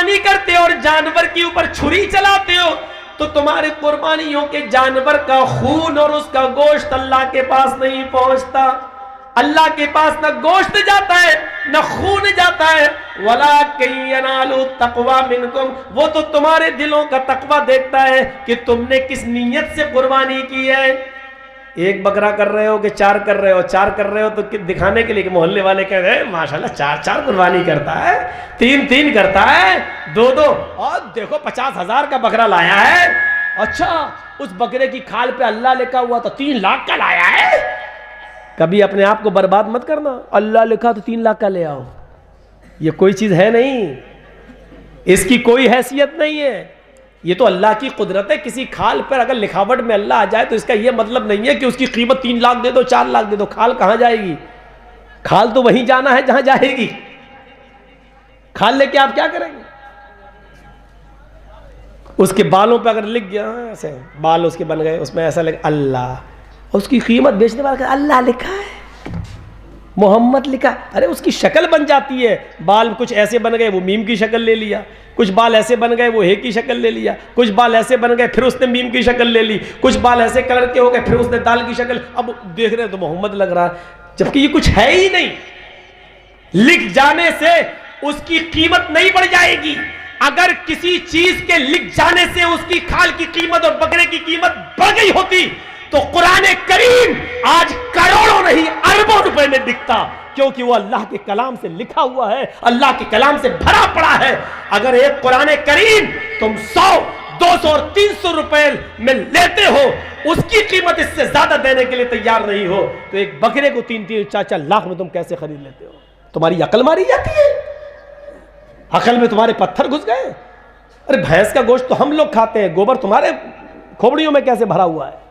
قربانی کرتے اور جانور کے اوپر چھری چلاتے ہو تو تمہارے قربانیوں کے جانور کا خون اور اس کا گوشت اللہ کے پاس نہیں پہنچتا. اللہ کے پاس نہ گوشت جاتا ہے نہ خون جاتا ہے. وَلَٰكِن يَنَالُ التَّقْوَىٰ مِنْكُمْ، وہ تو تمہارے دلوں کا تقویٰ دیکھتا ہے کہ تم نے کس نیت سے قربانی کی ہے. ایک بکرا کر رہے ہو کہ چار کر رہے ہو؟ چار کر رہے ہو تو دکھانے کے لیے کہ محلے والے کہہ رہے ہیں ماشاءاللہ چار قربانی کرتا ہے، تین کرتا ہے، دو اور دیکھو 50,000 کا بکرا لایا ہے. اچھا اس بکرے کی کھال پہ اللہ لکھا ہوا تو 3 لاکھ کا لایا ہے. کبھی اپنے آپ کو برباد مت کرنا. اللہ لکھا تو 3 لاکھ کا لے آؤ، یہ کوئی چیز ہے نہیں، اس کی کوئی حیثیت نہیں ہے. یہ تو اللہ کی قدرت ہے. کسی کھال پر اگر لکھاوٹ میں اللہ آ جائے تو اس کا یہ مطلب نہیں ہے کہ اس کی قیمت 3 لاکھ دے دو 4 لاکھ دے دو. کھال کہاں جائے گی؟ کھال تو وہیں جانا ہے جہاں جائے گی. کھال لے کے آپ کیا کریں گے؟ اس کے بالوں پہ اگر لکھ گیا ایسے بال اس کے بن گئے، اس میں ایسا لکھ اللہ، اس کی قیمت بیچنے والا کہ اللہ لکھا ہے، محمد لکھا ہے. ارے اس کی شکل بن جاتی ہے. بال کچھ ایسے بن گئے وہ میم کی شکل لے لیا، کچھ بال ایسے بن گئے وہ ہے کی شکل لے لیا، کچھ بال ایسے بن گئے پھر اس نے میم کی شکل لے لی، کچھ بال ایسے کلر کے ہو گئے پھر اس نے دال کی شکل. اب دیکھ رہے ہیں تو محمد لگ رہا ہے جبکہ یہ کچھ ہے ہی نہیں. لکھ جانے سے اس کی قیمت نہیں بڑھ جائے گی. اگر کسی چیز کے لکھ جانے سے اس کی کھال کی قیمت اور بکرے کی قیمت بڑھ گئی ہوتی تو قرآن کریم آج کروڑوں نہیں اربوں روپے میں بکتا، کیونکہ وہ اللہ کے کلام سے لکھا ہوا ہے، اللہ کے کلام سے بھرا پڑا ہے. اگر ایک قرآن کریم تم 100 200 اور 300 روپے میں لیتے ہو، اس کی قیمت اس سے زیادہ دینے کے لیے تیار نہیں ہو، تو ایک بکرے کو 3 4 لاکھ میں تم کیسے خرید لیتے ہو؟ تمہاری عقل ماری جاتی ہے؟ عقل میں تمہارے پتھر گھس گئے؟ ارے بھینس کا گوشت تو ہم لوگ کھاتے ہیں، گوبر تمہارے کھوپڑیوں میں کیسے بھرا ہوا ہے؟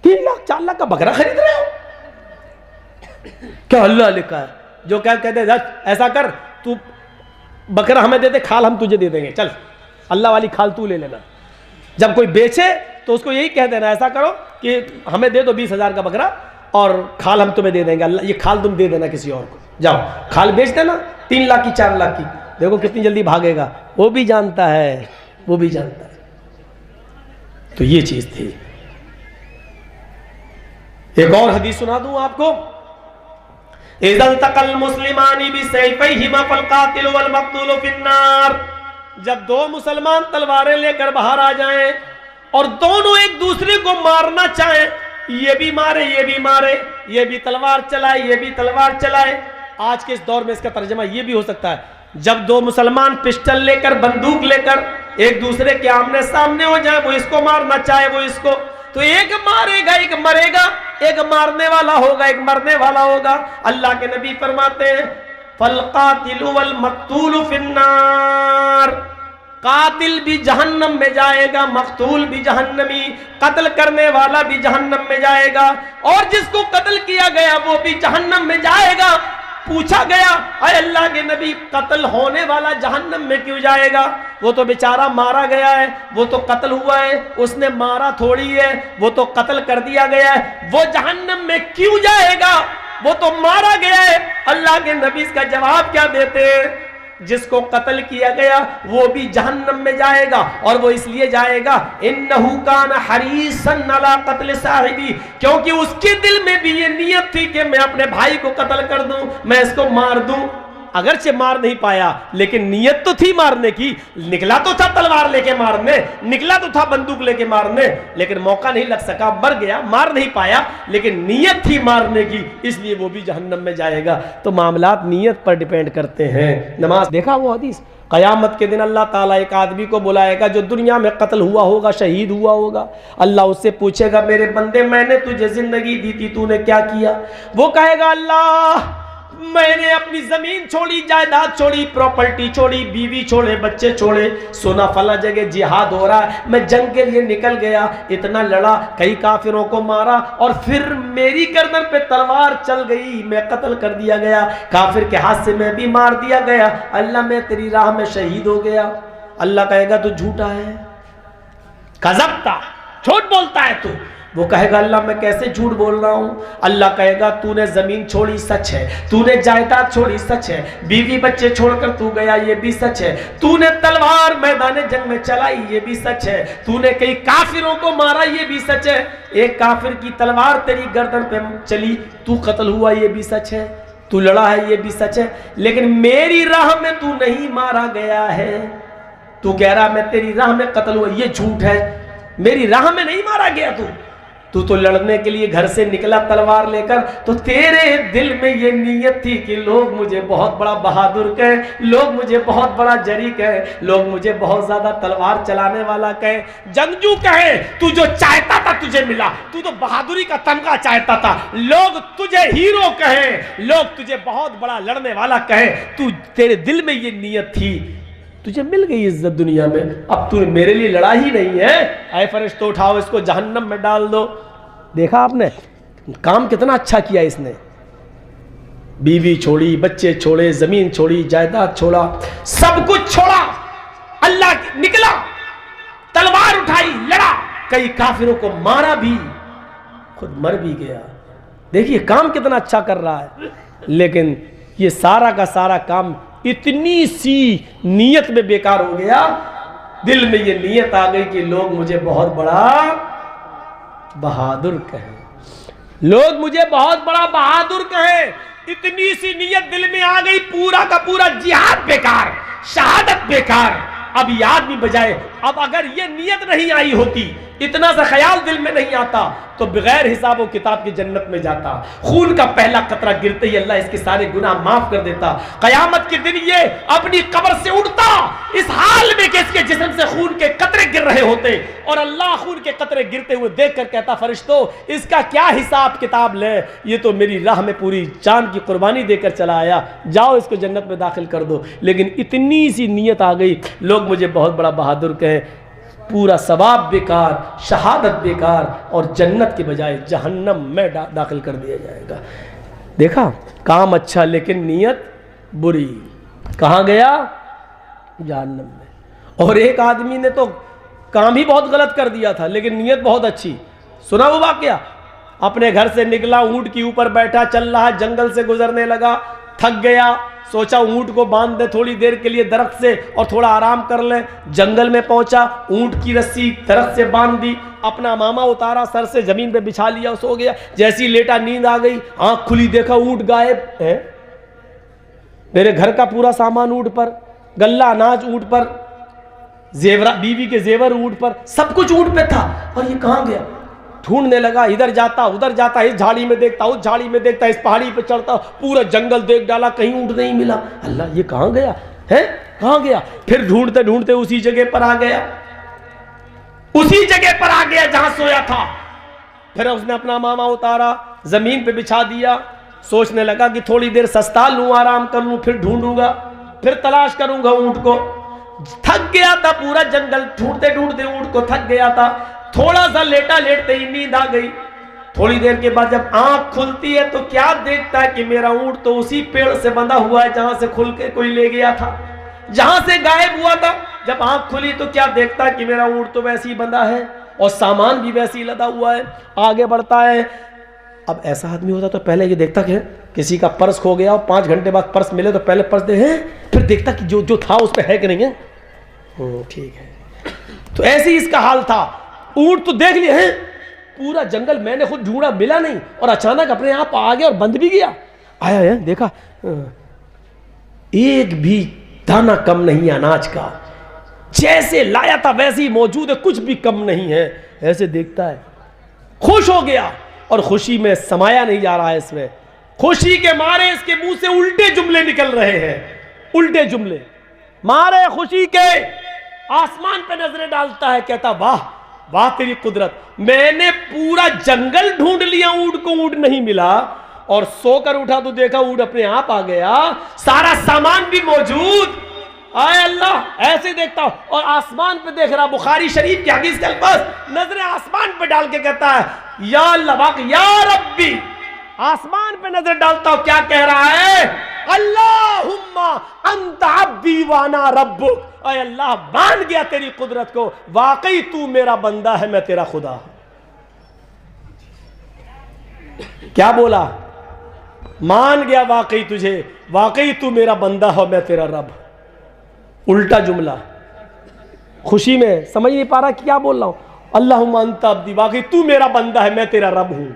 3 لاکھ 4 لاکھ کا بکرا خرید رہے ہو؟ کیا اللہ لکھا ہے؟ جو کیا کہتے ہیں ایسا کر تو بکرا ہمیں دے دے، کھال ہم تجھے دے دیں گے، چل اللہ والی کھال تو لے لینا. جب کوئی بیچے تو اس کو یہی کہہ دینا ایسا کرو کہ ہمیں دے دو 20,000 کا بکرا اور کھال ہم تمہیں دے دیں گے، اللہ یہ کھال تم دے دینا کسی اور کو، جاؤ کھال بیچ دینا 3 لاکھ کی 4 لاکھ کی. دیکھو کتنی جلدی بھاگے گا. وہ بھی جانتا ہے، وہ بھی جانتا ہے. تو یہ چیز تھی. ایک اور حدیث سنا دوں آپ کو. اذا التقى المسلمان بسيفيهما فالقاتل والمقتول في النار. جب 2 مسلمان تلواریں لے کر باہر آ جائیں اور دونوں ایک دوسرے کو مارنا چاہیں، یہ بھی مارے یہ بھی مارے، یہ بھی تلوار چلائے یہ بھی تلوار چلائے. آج کے اس دور میں اس کا ترجمہ یہ بھی ہو سکتا ہے جب 2 مسلمان پسٹل لے کر بندوق لے کر ایک دوسرے کے آمنے سامنے ہو جائیں، وہ اس کو مارنا چاہے وہ اس کو، تو ایک مارے گا ایک مرے گا، ایک مارنے والا ہوگا ایک مرنے والا ہوگا. اللہ کے نبی فرماتے ہیں فالقاتل والمقتول فی النار. قاتل بھی جہنم میں جائے گا، مقتول بھی جہنمی، قتل کرنے والا بھی جہنم میں جائے گا، اور جس کو قتل کیا گیا وہ بھی جہنم میں جائے گا. پوچھا گیا اے اللہ کے نبی قتل ہونے والا جہنم میں کیوں جائے گا؟ وہ تو بیچارہ مارا گیا ہے، وہ تو قتل ہوا ہے، اس نے مارا تھوڑی ہے، وہ تو قتل کر دیا گیا ہے، وہ جہنم میں کیوں جائے گا؟ وہ تو مارا گیا ہے. اللہ کے نبی اس کا جواب کیا دیتے ہیں؟ جس کو قتل کیا گیا وہ بھی جہنم میں جائے گا، اور وہ اس لیے جائے گا انہو کان حریصا علی قتل صاحبی، کیونکہ اس کے دل میں بھی یہ نیت تھی کہ میں اپنے بھائی کو قتل کر دوں، میں اس کو مار دوں. اگرچہ مار نہیں پایا لیکن نیت تو تھی مارنے کی. نکلا تو تھا تلوار لے کے مارنے، نکلا تو تھا بندوق لے کے مارنے، لیکن موقع نہیں لگ سکا، مر گیا، مار نہیں پایا، لیکن نیت تھی مارنے کی، اس لیے وہ بھی جہنم میں جائے گا. تو معاملات نیت پر ڈیپینڈ کرتے ہیں. نماز دیکھا وہ حدیث؟ قیامت کے دن اللہ تعالیٰ ایک آدمی کو بلائے گا جو دنیا میں قتل ہوا ہوگا، شہید ہوا ہوگا. اللہ اس سے پوچھے گا میرے بندے میں نے تجھے زندگی دی تھی، تو نے کیا کیا؟ وہ کہے گا اللہ میں نے اپنی زمین چھوڑی، جائیداد چھوڑی، پراپرٹی چھوڑی، بیوی چھوڑے، بچے چھوڑے، سونا فلاں جگہ جہاد ہو رہا ہے، میں جنگ کے لیے نکل گیا، اتنا لڑا، کئی کافروں کو مارا، اور پھر میری گردن پہ تلوار چل گئی، میں قتل کر دیا گیا، کافر کے ہاتھ سے میں بھی مار دیا گیا، اللہ میں تیری راہ میں شہید ہو گیا. اللہ کہے گا تو جھوٹا ہے، کذبتا، جھوٹ بولتا ہے تو. وہ کہے گا اللہ میں کیسے جھوٹ بول رہا ہوں؟ اللہ کہے گا تو نے زمین چھوڑی سچ ہے، تو نے جائیداد چھوڑی سچ ہے، بیوی بچے چھوڑ کر تو گیا یہ بھی سچ ہے، تو نے تلوار میدان جنگ میں چلائی یہ بھی سچ ہے، تو نے کئی کافروں کو مارا یہ بھی سچ ہے، ایک کافر کی تلوار تیری گردن پہ چلی تو قتل ہوا یہ بھی سچ ہے، تو لڑا ہے یہ بھی سچ ہے، لیکن میری راہ میں تو نہیں مارا گیا ہے، تو کہہ رہا میں تیری راہ میں قتل ہوا، یہ جھوٹ ہے، میری راہ میں نہیں مارا گیا تو لڑنے کے لیے گھر سے نکلا تلوار لے کر، تو تیرے دل میں یہ نیت تھی کہ لوگ مجھے بہت بڑا بہادر کہیں، لوگ مجھے بہت بڑا جری کہیں، لوگ مجھے بہت زیادہ تلوار چلانے والا کہیں، جنگجو کہیں، تو جو چاہتا تھا تجھے ملا، تو بہادری کا تمغہ چاہتا تھا، لوگ تجھے ہیرو کہیں، لوگ تجھے بہت بڑا لڑنے والا کہیں، تیرے دل میں یہ نیت تھی، تجھے مل گئی عزت دنیا میں، اب تو میرے لیے لڑا ہی نہیں ہے، اے فرشتوں اٹھاؤ اس کو جہنم میں ڈال دو۔ دیکھا آپ نے کام کتنا اچھا کیا اس نے، بیوی چھوڑی، بچے چھوڑے، زمین چھوڑی، جائیداد چھوڑا، سب کچھ چھوڑا، اللہ نکلا، تلوار اٹھائی، لڑا، کئی کافروں کو مارا بھی، خود مر بھی گیا۔ دیکھیے کام کتنا اچھا کر رہا ہے، لیکن یہ سارا کا سارا کام اتنی سی نیت میں بیکار ہو گیا، دل میں یہ نیت آ گئی کہ لوگ مجھے بہت بڑا بہادر کہیں، لوگ مجھے بہت بڑا بہادر کہیں، اتنی سی نیت دل میں آ گئی، پورا کا پورا جہاد بیکار، شہادت بیکار۔ اب یہ آدمی بجائے، اب اگر یہ نیت نہیں آئی ہوتی، اتنا سا خیال دل میں نہیں آتا، تو بغیر حساب و کتاب کی جنت میں جاتا، خون کا پہلا قطرہ گرتے ہی اللہ اس کے سارے گناہ معاف کر دیتا، قیامت کے دن یہ اپنی قبر سے اٹھتا اس حال میں کہ اس کے جسم سے خون کے قطرے گر رہے ہوتے، اور اللہ خون کے قطرے گرتے ہوئے دیکھ کر کہتا فرشتوں اس کا کیا حساب کتاب لے، یہ تو میری راہ میں پوری جان کی قربانی دے کر چلا آیا، جاؤ اس کو جنت میں داخل کر دو۔ لیکن اتنی سی نیت آ گئی، لوگ مجھے بہت بڑا بہادر کہیں، پورا ثواب بیکار، شہادت بیکار، اور جنت کے بجائے جہنم میں داخل کر دیا جائے گا۔ دیکھا کام اچھا لیکن نیت بری، کہاں گیا؟ جہنم میں۔ اور ایک آدمی نے تو کام ہی بہت غلط کر دیا تھا لیکن نیت بہت اچھی، سنا وہ واقعہ؟ اپنے گھر سے نکلا، اونٹ کے اوپر بیٹھا، چل رہا، جنگل سے گزرنے لگا، تھک گیا، سوچا اونٹ کو باندھ دے تھوڑی دیر کے لیے درخت سے اور تھوڑا آرام کر لیں، جنگل میں پہنچا، اونٹ کی رسی درخت سے باندھ دی، اپنا امامہ اتارا، سر سے زمین پہ بچھا لیا، سو گیا، جیسی لیٹا نیند آ گئی، آنکھ کھلی دیکھا اونٹ غائب ہے، میرے گھر کا پورا سامان اونٹ پر، غلہ اناج اونٹ پر، بیوی کے زیور اونٹ پر، سب کچھ اونٹ پہ تھا، اور یہ کہاں گیا؟ ڈھونڈنے لگا، ادھر جاتا ادھر جاتا، اس جھاڑی میں دیکھتا اس جھاڑی میں دیکھتا، اس پہاڑی پہ چڑھتا، پورا جنگل دیکھ ڈالا، کہیں اونٹ نہیں ملا، اللہ یہ کہاں گیا ہے، کہاں گیا؟ پھر ڈھونڈتے ڈھونڈتے اسی جگہ پر آ گیا، اسی جگہ پر آ گیا جہاں سویا تھا، پھر اس نے اپنا امامہ اتارا، زمین پہ بچھا دیا، سوچنے لگا کہ تھوڑی دیر سستا لوں، آرام کر لوں، پھر ڈھونڈوں گا، پھر تلاش کروں گا اونٹ کو، تھک گیا تھا، پورا جنگل ڈھونڈتے ڈھونڈتے اونٹ کو تھک گیا تھا، تھوڑا سا لیٹا لیٹتے ہی نیند آ گئی، تھوڑی دیر کے بعد جب آنکھ کھلتی ہے تو کیا دیکھتا ہے کہ میرا اونٹ تو اسی پیڑ سے بندھا ہوا ہے جہاں سے کھل کے کوئی لے گیا تھا، جہاں سے غائب ہوا تھا۔ جب آنکھ کھلی تو کیا دیکھتا ہے کہ میرا اونٹ تو ویسے ہی بندھا ہے اور سامان بھی ویسے ہی لدا ہوا ہے، آگے بڑھتا ہے۔ اب ایسا آدمی ہوتا تو پہلے یہ دیکھتا کہ کسی کا پرس کھو گیا اور 5 گھنٹے بعد پرس ملے تو پہلے پرس دے ہیں، پھر دیکھتا کہ جو تھا اس پہ ہے کہ نہیں ہے، ٹھیک ہے۔ تو ایسے ہی اس کا حال تھا، اونٹ تو دیکھ لیا ہے، پورا جنگل میں نے خود ڈھونڈا ملا نہیں، اور اچانک اپنے آپ آ گیا اور بند بھی گیا، آیا ہے دیکھا ایک بھی دانہ کم نہیں اناج کا، جیسے لایا تھا ویسے ہی موجود ہے، کچھ بھی کم نہیں ہے، ایسے دیکھتا ہے، خوش ہو گیا، اور خوشی میں سمایا نہیں جا رہا ہے اس میں، خوشی کے مارے اس کے منہ سے الٹے جملے نکل رہے ہیں، الٹے جملے مارے خوشی کے، آسمان پہ نظریں ڈالتا ہے، کہتا واہ واہ تیری قدرت، میں نے پورا جنگل ڈھونڈ لیا، اونٹ کو اونٹ نہیں ملا، اور سو کر اٹھا تو دیکھا اونٹ اپنے آپ آ گیا، سارا سامان بھی موجود، آئے اللہ ایسے دیکھتا ہوں، اور آسمان پہ دیکھ رہا، بخاری شریف کی حدیث کے الفاظ، نظریں آسمان پہ ڈال کے کہتا ہے یا اللہ باقی یا ربی، آسمان پہ نظر ڈالتا ہوں، کیا کہہ رہا ہے؟ اللہم انت عبدی وانا ربک، اے اللہ مان گیا تیری قدرت کو، واقعی تو میرا بندہ ہے، میں تیرا خدا ہوں۔ کیا بولا؟ مان گیا واقعی تجھے، واقعی تو میرا بندہ ہو، میں تیرا رب. الٹا جملہ، خوشی میں سمجھ نہیں پا رہا کیا بول رہا ہوں. اللہم انت عبدی، واقعی تو میرا بندہ ہے، میں تیرا رب ہوں.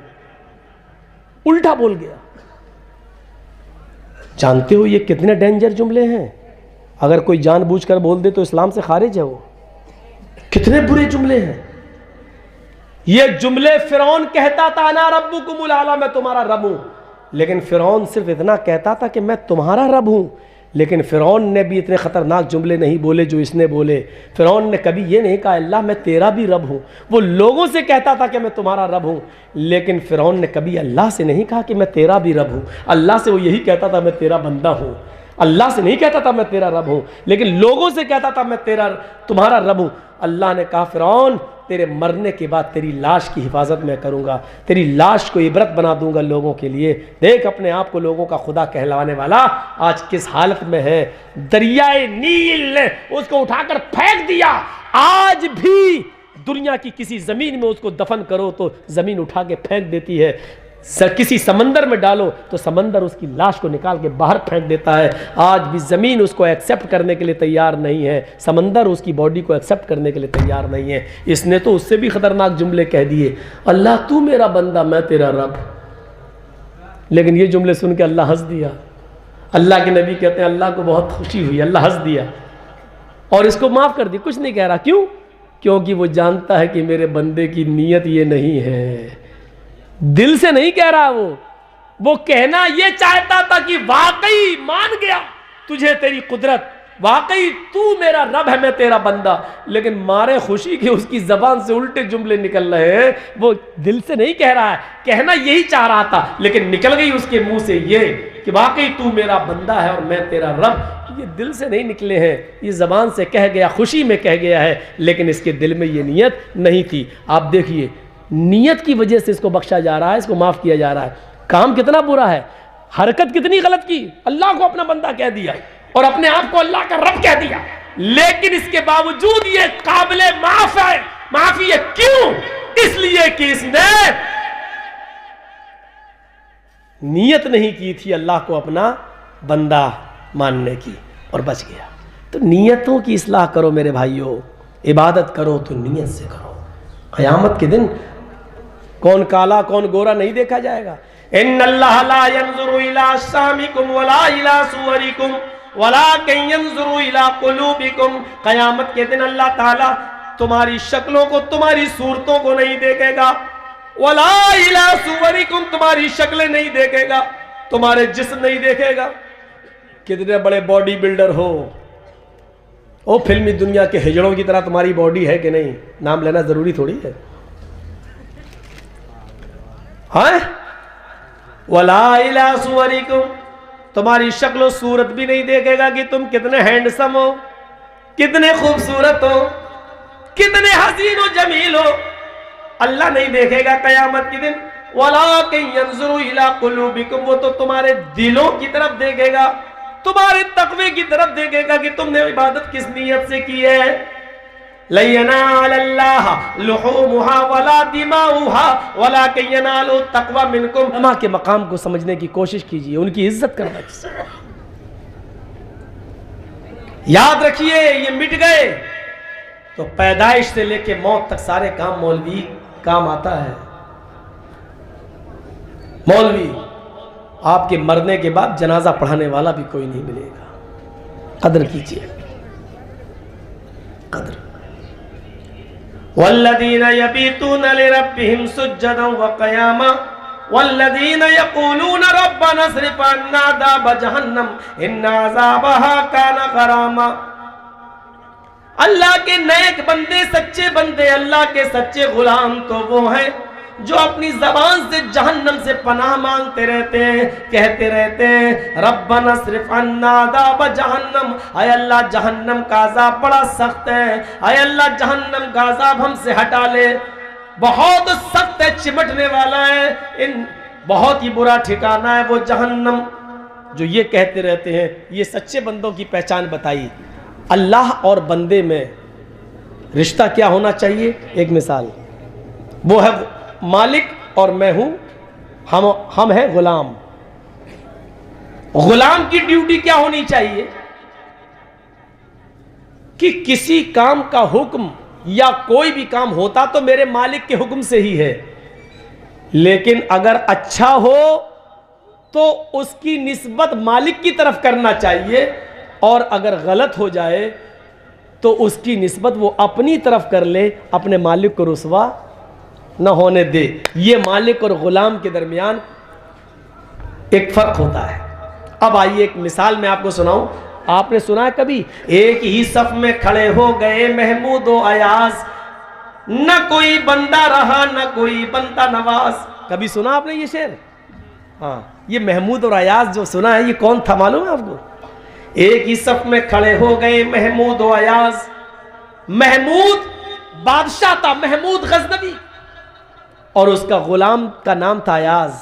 الٹا بول گیا. جانتے ہو یہ کتنے ڈینجر جملے ہیں؟ اگر کوئی جان بوجھ کر بول دے تو اسلام سے خارج ہے. وہ کتنے برے جملے ہیں یہ جملے. فرعون کہتا تھا انا ربکم الاعلی، میں تمہارا رب ہوں، لیکن فرعون صرف اتنا کہتا تھا کہ میں تمہارا رب ہوں. لیکن فرعون نے بھی اتنے خطرناک جملے نہیں بولے جو اس نے بولے. فرعون نے کبھی یہ نہیں کہا اللہ میں تیرا بھی رب ہوں. وہ لوگوں سے کہتا تھا کہ میں تمہارا رب ہوں، لیکن فرعون نے کبھی اللہ سے نہیں کہا کہ میں تیرا بھی رب ہوں. اللہ سے وہ یہی کہتا تھا میں تیرا بندہ ہوں. اللہ سے نہیں کہتا تھا میں تیرا رب ہوں، لیکن لوگوں سے کہتا تھا میں تمہارا رب ہوں. اللہ نے کہا فرعون تیرے مرنے کے بعد تیری لاش کی حفاظت میں کروں گا، تیری لاش کو عبرت بنا دوں گا لوگوں کے لیے. دیکھ اپنے آپ کو لوگوں کا خدا کہلوانے والا آج کس حالت میں ہے. دریائے نیل نے اس کو اٹھا کر پھینک دیا. آج بھی دنیا کی کسی زمین میں اس کو دفن کرو تو زمین اٹھا کے پھینک دیتی ہے. کسی سمندر میں ڈالو تو سمندر اس کی لاش کو نکال کے باہر پھینک دیتا ہے. آج بھی زمین اس کو ایکسیپٹ کرنے کے لیے تیار نہیں ہے، سمندر اس کی باڈی کو ایکسیپٹ کرنے کے لیے تیار نہیں ہے. اس نے تو اس سے بھی خطرناک جملے کہہ دیے، اللہ تو میرا بندہ میں تیرا رب. لیکن یہ جملے سن کے اللہ ہنس دیا. اللہ کے نبی کہتے ہیں اللہ کو بہت خوشی ہوئی، اللہ ہنس دیا اور اس کو معاف کر دی، کچھ نہیں کہہ رہا. کیوں؟ کیونکہ وہ جانتا ہے کہ میرے بندے کی نیت یہ نہیں ہے، دل سے نہیں کہہ رہا. وہ کہنا یہ چاہتا تھا کہ واقعی مان گیا تجھے تیری قدرت، واقعی تو میرا رب ہے میں تیرا بندہ. لیکن مارے خوشی کے اس کی زبان سے الٹے جملے نکل رہے ہیں. وہ دل سے نہیں کہہ رہا ہے، کہنا یہی چاہ رہا تھا، لیکن نکل گئی اس کے منہ سے یہ کہ واقعی تو میرا بندہ ہے اور میں تیرا رب. یہ دل سے نہیں نکلے ہیں، یہ زبان سے کہہ گیا، خوشی میں کہہ گیا ہے، لیکن اس کے دل میں یہ نیت نہیں تھی. آپ دیکھیے نیت کی وجہ سے اس کو بخشا جا رہا ہے، اس کو معاف کیا جا رہا ہے. کام کتنا برا ہے، حرکت کتنی غلط کی. اللہ کو اپنا بندہ کہہ دیا اور اپنے آپ کو اللہ کا رب کہہ دیا، لیکن اس کے باوجود یہ قابل معاف ہے. معافی ہے کیوں؟ اس لیے کہ اس نے نیت نہیں کی تھی اللہ کو اپنا بندہ ماننے کی اور بچ گیا. تو نیتوں کی اصلاح کرو میرے بھائیوں. عبادت کرو تو نیت سے کرو. قیامت کے دن کون کالا کون گورا نہیں دیکھا جائے گا. ان اللہ لا ينظر الى اجسامکم ولا الى صورکم ولکن ينظر الى قلوبکم. قیامت کے دن اللہ تعالی تمہاری شکلوں کو، تمہاری صورتوں کو نہیں دیکھے گا. ولا الى صورکم، تمہاری شکلیں نہیں دیکھے گا، تمہارے جسم نہیں دیکھے گا. کتنے بڑے باڈی بلڈر ہو، او فلمی دنیا کے ہجڑوں کی طرح تمہاری باڈی ہے کہ نہیں؟ نام لینا ضروری تھوڑی ہے. ہاں وَلَا إِلَىٰ صُوَرِكُمْ، تمہاری شکل و صورت بھی نہیں دیکھے گا کہ تم کتنے ہینڈسم ہو، کتنے خوبصورت ہو، کتنے حسین و جمیل ہو. اللہ نہیں دیکھے گا قیامت کے دن. وَلَٰكِن يَنظُرُ إِلَىٰ قُلُوبِكُمْ، وہ تو تمہارے دلوں کی طرف دیکھے گا، تمہارے تقوی کی طرف دیکھے گا کہ تم نے عبادت کس نیت سے کی ہے. لَن يَنَالَ اللَّهَ لُحُومُهَا وَلَا دِمَاؤُهَا وَلَٰكِن يَنَالُهُ التَّقْوَىٰ مِنكُمْ. علماء کے مقام کو سمجھنے کی کوشش کیجئے، ان کی عزت کرنا چاہیے. یاد رکھیے یہ مٹ گئے تو پیدائش سے لے کے موت تک سارے کام مولوی کام آتا ہے. مولوی آپ کے مرنے کے بعد جنازہ پڑھانے والا بھی کوئی نہیں ملے گا. قدر کیجئے، قدر. والذین یبیتون لربہم سجدا وقیاما والذین یقولون ربنا اصرف عنا عذاب جہنم ان عذابها کان غراما. اللہ کے نیک بندے، سچے بندے، اللہ کے سچے غلام تو وہ ہیں جو اپنی زبان سے جہنم سے پناہ مانگتے رہتے ہیں، کہتے رہتے ہیں ربنا اصرف عنا عذاب جہنم، اے اللہ جہنم کا عذاب بڑا سخت ہے، اے اللہ جہنم کا عذاب ہم سے ہٹا لے، بہت سخت ہے، چمٹنے والا ہے، بہت ہی برا ٹھکانہ ہے وہ جہنم. جو یہ کہتے رہتے ہیں، یہ سچے بندوں کی پہچان بتائی. اللہ اور بندے میں رشتہ کیا ہونا چاہیے؟ ایک مثال وہ ہے مالک اور میں ہوں ہم ہیں غلام. غلام کی ڈیوٹی کیا ہونی چاہیے کہ کسی کام کا حکم یا کوئی بھی کام ہوتا تو میرے مالک کے حکم سے ہی ہے, لیکن اگر اچھا ہو تو اس کی نسبت مالک کی طرف کرنا چاہیے, اور اگر غلط ہو جائے تو اس کی نسبت وہ اپنی طرف کر لے, اپنے مالک کو رسوا نہ ہونے دے. یہ مالک اور غلام کے درمیان ایک فرق ہوتا ہے. اب آئیے ایک مثال میں آپ کو سناؤں. آپ نے سنا ہے کبھی ایک ہی صف میں کھڑے ہو گئے محمود و ایاز, نہ کوئی بندہ رہا نہ کوئی بندہ نواز. کبھی سنا آپ نے یہ شعر؟ ہاں, یہ محمود اور ایاز جو سنا ہے یہ کون تھا معلوم ہے آپ کو؟ ایک ہی صف میں کھڑے ہو گئے محمود و ایاز. محمود بادشاہ تھا, محمود غزنوی, اور اس کا غلام کا نام تھا ایاز.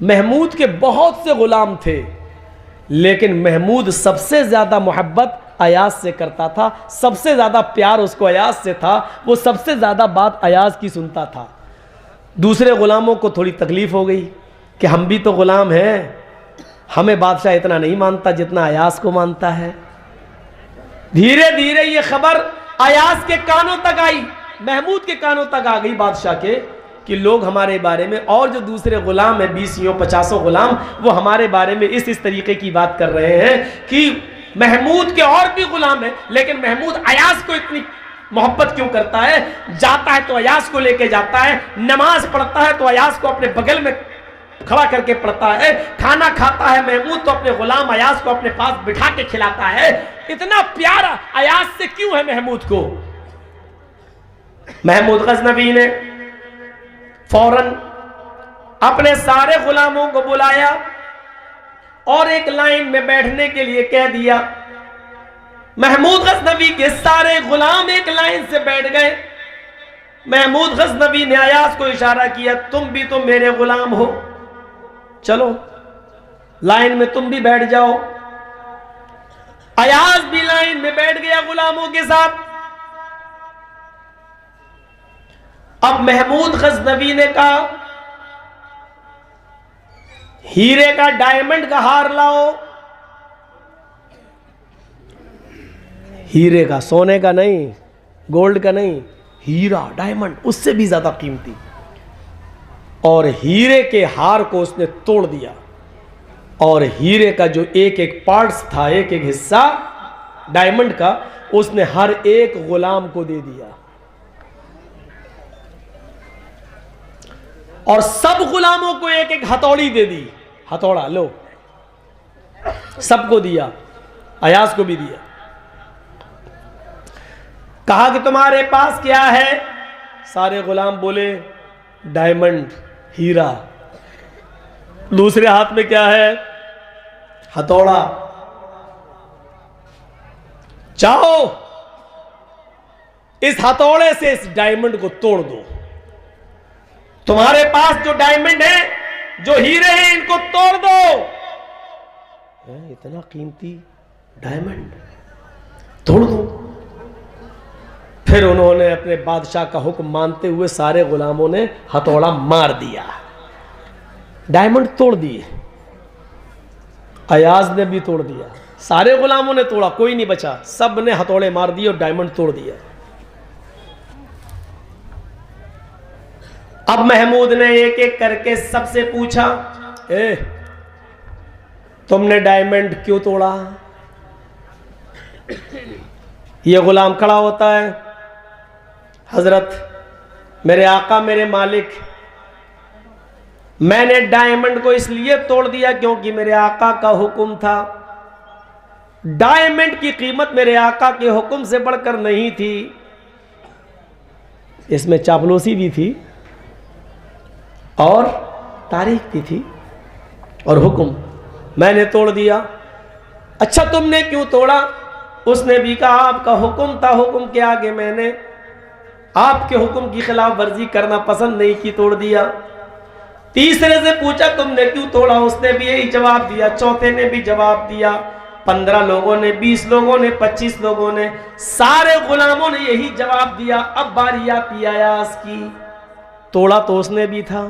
محمود کے بہت سے غلام تھے, لیکن محمود سب سے زیادہ محبت ایاز سے کرتا تھا, سب سے زیادہ پیار اس کو ایاز سے تھا, وہ سب سے زیادہ بات ایاز کی سنتا تھا. دوسرے غلاموں کو تھوڑی تکلیف ہو گئی کہ ہم بھی تو غلام ہیں, ہمیں بادشاہ اتنا نہیں مانتا جتنا ایاز کو مانتا ہے. دھیرے دھیرے یہ خبر ایاز کے کانوں تک آئی, محمود کے کانوں تک آ گئی بادشاہ کے, کہ لوگ ہمارے بارے میں, اور جو دوسرے غلام ہیں 20-50 غلام, وہ ہمارے بارے میں اس طریقے کی بات کر رہے ہیں کہ محمود کے اور بھی غلام ہیں, لیکن محمود ایاز کو اتنی محبت کیوں کرتا ہے؟ جاتا ہے تو ایاز کو لے کے جاتا ہے, نماز پڑھتا ہے تو ایاز کو اپنے بغل میں کھڑا کر کے پڑھتا ہے, کھانا کھاتا ہے محمود تو اپنے غلام ایاز کو اپنے پاس بٹھا کے کھلاتا ہے. اتنا پیارا ایاز سے کیوں ہے محمود کو؟ محمود غزنوی نے فوراً اپنے سارے غلاموں کو بلایا اور ایک لائن میں بیٹھنے کے لیے کہہ دیا. محمود غزنوی کے سارے غلام ایک لائن سے بیٹھ گئے. محمود غزنوی نے ایاز کو اشارہ کیا, تم بھی تو میرے غلام ہو, چلو لائن میں تم بھی بیٹھ جاؤ. ایاز بھی لائن میں بیٹھ گیا غلاموں کے ساتھ. اب محمود غزنوی نے کہا ہیرے کا ڈائمنڈ کا ہار لاؤ. ہیرے کا, سونے کا نہیں, گولڈ کا نہیں, ہیرا ڈائمنڈ اس سے بھی زیادہ قیمتی. اور ہیرے کے ہار کو اس نے توڑ دیا, اور ہیرے کا جو ایک ایک پارٹس تھا, ایک ایک حصہ ڈائمنڈ کا, اس نے ہر ایک غلام کو دے دیا. اور سب غلاموں کو ایک ایک ہتھوڑی دے دی. ہتھوڑا لو, سب کو دیا, ایاز کو بھی دیا. کہا کہ تمہارے پاس کیا ہے؟ سارے غلام بولے ڈائمنڈ, ہیرا. دوسرے ہاتھ میں کیا ہے؟ ہتھوڑا. چاہو اس ہتھوڑے سے اس ڈائمنڈ کو توڑ دو. تمہارے پاس جو ڈائمنڈ ہے, جو ہیرے ہیں, ان کو توڑ دو. اتنا قیمتی ڈائمنڈ توڑ دو. پھر انہوں نے اپنے بادشاہ کا حکم مانتے ہوئے سارے غلاموں نے ہتھوڑا مار دیا, ڈائمنڈ توڑ دیے. ایاز نے بھی توڑ دیا, سارے غلاموں نے توڑا, کوئی نہیں بچا, سب نے ہتھوڑے مار دیے اور ڈائمنڈ توڑ دیا. اب محمود نے ایک ایک کر کے سب سے پوچھا, تم نے ڈائمنڈ کیوں توڑا؟ یہ غلام کھڑا ہوتا ہے, حضرت میرے آقا میرے مالک, میں نے ڈائمنڈ کو اس لیے توڑ دیا کیونکہ میرے آقا کا حکم تھا. ڈائمنڈ کی قیمت میرے آقا کے حکم سے بڑھ کر نہیں تھی. اس میں چاپلوسی بھی تھی اور تاریخ بھی تھی اور حکم. میں نے توڑ دیا. اچھا تم نے کیوں توڑا؟ اس نے بھی کہا آپ کا حکم تھا, حکم کے آگے میں نے آپ کے حکم کی خلاف ورزی کرنا پسند نہیں کی, توڑ دیا. تیسرے سے پوچھا تم نے کیوں توڑا؟ اس نے بھی یہی جواب دیا. چوتھے نے بھی جواب دیا. 15 لوگوں نے, 20 لوگوں نے, 25 لوگوں نے, سارے غلاموں نے یہی جواب دیا. اب باری آتی ایاز کی. توڑا تو اس نے بھی تھا,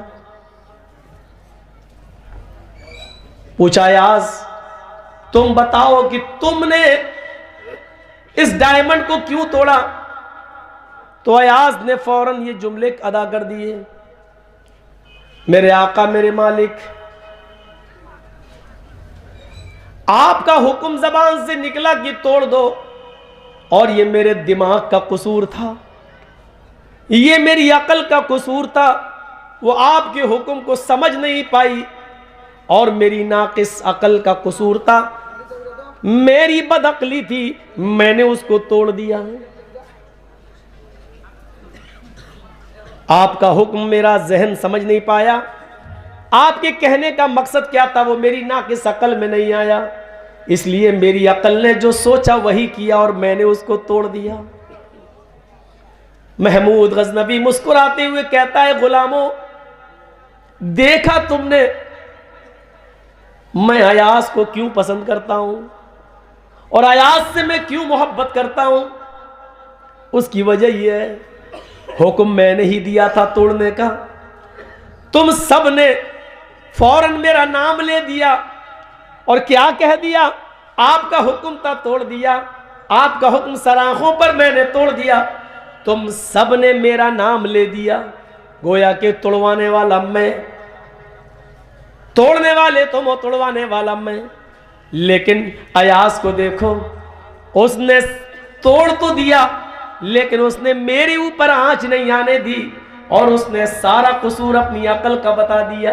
پوچھا ایاز تم بتاؤ کہ تم نے اس ڈائمنڈ کو کیوں توڑا؟ تو ایاز نے فوراً یہ جملے ادا کر دیے، میرے آقا میرے مالک، آپ کا حکم زبان سے نکلا کہ توڑ دو، اور یہ میرے دماغ کا قصور تھا، یہ میری عقل کا قصور تھا، وہ آپ کے حکم کو سمجھ نہیں پائی، اور میری ناقص عقل کا قصور تھا، میری بدعقلی تھی، میں نے اس کو توڑ دیا۔ آپ کا حکم میرا ذہن سمجھ نہیں پایا، آپ کے کہنے کا مقصد کیا تھا وہ میری ناقص عقل میں نہیں آیا، اس لیے میری عقل نے جو سوچا وہی کیا اور میں نے اس کو توڑ دیا۔ محمود غزنوی مسکراتے ہوئے کہتا ہے، غلاموں دیکھا تم نے میں ایاز کو کیوں پسند کرتا ہوں اور ایاز سے میں کیوں محبت کرتا ہوں؟ اس کی وجہ یہ ہے، حکم میں نے ہی دیا تھا توڑنے کا، تم سب نے فوراً میرا نام لے دیا اور کیا کہہ دیا؟ آپ کا حکم تھا توڑ دیا، آپ کا حکم سراخوں پر میں نے توڑ دیا، تم سب نے میرا نام لے دیا، گویا کہ توڑوانے والا میں، توڑنے والے تم اور توڑوانے والا میں۔ لیکن ایاز کو دیکھو، اس نے توڑ تو دیا لیکن اس نے میرے اوپر آنچ نہیں آنے دی، اور اس نے سارا قصور اپنی عقل کا بتا دیا،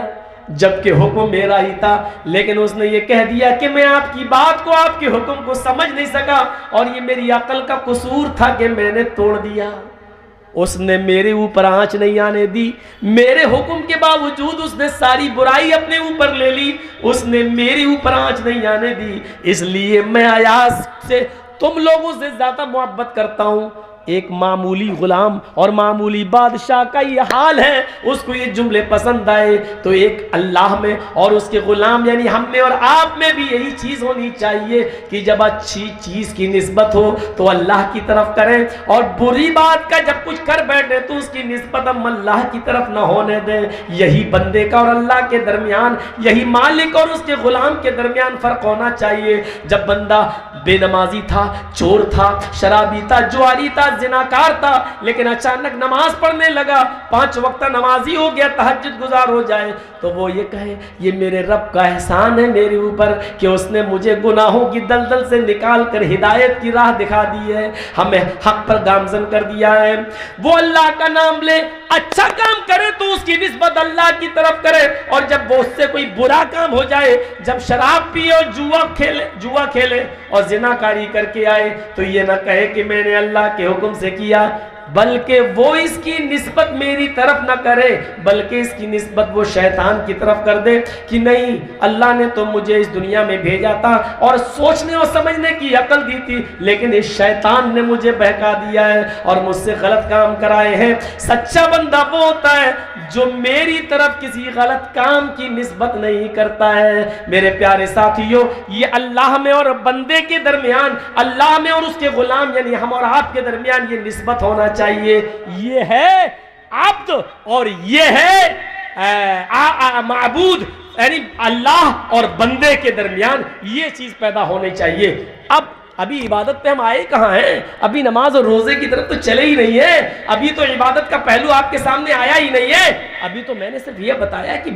جبکہ حکم میرا ہی تھا، لیکن اس نے یہ کہہ دیا کہ میں آپ کی بات کو، آپ کے حکم کو سمجھ نہیں سکا، اور یہ میری عقل کا قصور تھا کہ میں نے توڑ دیا۔ اس نے میرے اوپر آنچ نہیں آنے دی، میرے حکم کے باوجود اس نے ساری برائی اپنے اوپر لے لی، اس نے میرے اوپر آنچ نہیں آنے دی، اس لیے میں ایاز سے تم لوگوں سے زیادہ محبت کرتا ہوں۔ ایک معمولی غلام اور معمولی بادشاہ کا یہ حال ہے، اس کو یہ جملے پسند آئے، تو ایک اللہ میں اور اس کے غلام یعنی ہم میں اور آپ میں بھی یہی چیز ہونی چاہیے کہ جب اچھی چیز کی نسبت ہو تو اللہ کی طرف کریں، اور بری بات کا جب کچھ کر بیٹھے تو اس کی نسبت ہم اللہ کی طرف نہ ہونے دیں۔ یہی بندے کا اور اللہ کے درمیان، یہی مالک اور اس کے غلام کے درمیان فرق ہونا چاہیے۔ جب بندہ بے نمازی تھا، چور تھا، شرابی تھا، جواری تھا، زناکار تھا، لیکن اچانک نماز پڑھنے لگا، 5 وقت نمازی ہو گیا، تہجد گزار ہو جائے، تو وہ یہ کہے یہ میرے رب کا احسان ہے میرے اوپر کہ اس نے مجھے گناہوں کی دلدل سے نکال کر ہدایت کی راہ دکھا دی ہے، ہمیں حق پر گامزن کر دیا ہے۔ وہ اللہ کا نام لے، اچھا کام کرے تو اس کی نسبت اللہ کی طرف کرے، اور جب وہ اس سے کوئی برا کام ہو جائے، جب شراب پیے اور جوا کھیلے اور زناکاری کر کے آئے، تو یہ نہ کہے کہ میں نے اللہ کے حکم سے کیا، بلکہ وہ اس کی نسبت میری طرف نہ کرے، بلکہ اس کی نسبت وہ شیطان کی طرف کر دے کہ نہیں، اللہ نے تو مجھے اس دنیا میں بھیجا تھا اور سوچنے اور سمجھنے کی عقل دی تھی، لیکن اس شیطان نے مجھے بہکا دیا ہے اور مجھ سے غلط کام کرائے ہیں۔ سچا بندہ وہ ہوتا ہے جو میری طرف کسی غلط کام کی نسبت نہیں کرتا ہے۔ میرے پیارے ساتھیوں، یہ اللہ میں اور بندے کے درمیان، اللہ میں اور اس کے غلام یعنی ہم اور آپ کے درمیان یہ نسبت ہونا چاہیے۔ یہ ہے عبد اور یہ ہے معبود، یعنی اللہ اور بندے کے درمیان یہ چیز پیدا ہونے چاہیے۔ ابھی عبادت پہ ہم آئے کہاں ہیں؟ ابھی نماز اور روزے کی طرف تو چلے ہی نہیں ہیں، ابھی تو عبادت کا پہلو آپ کے سامنے آیا ہی نہیں ہے۔ ابھی تو میں نے صرف یہ بتایا کہ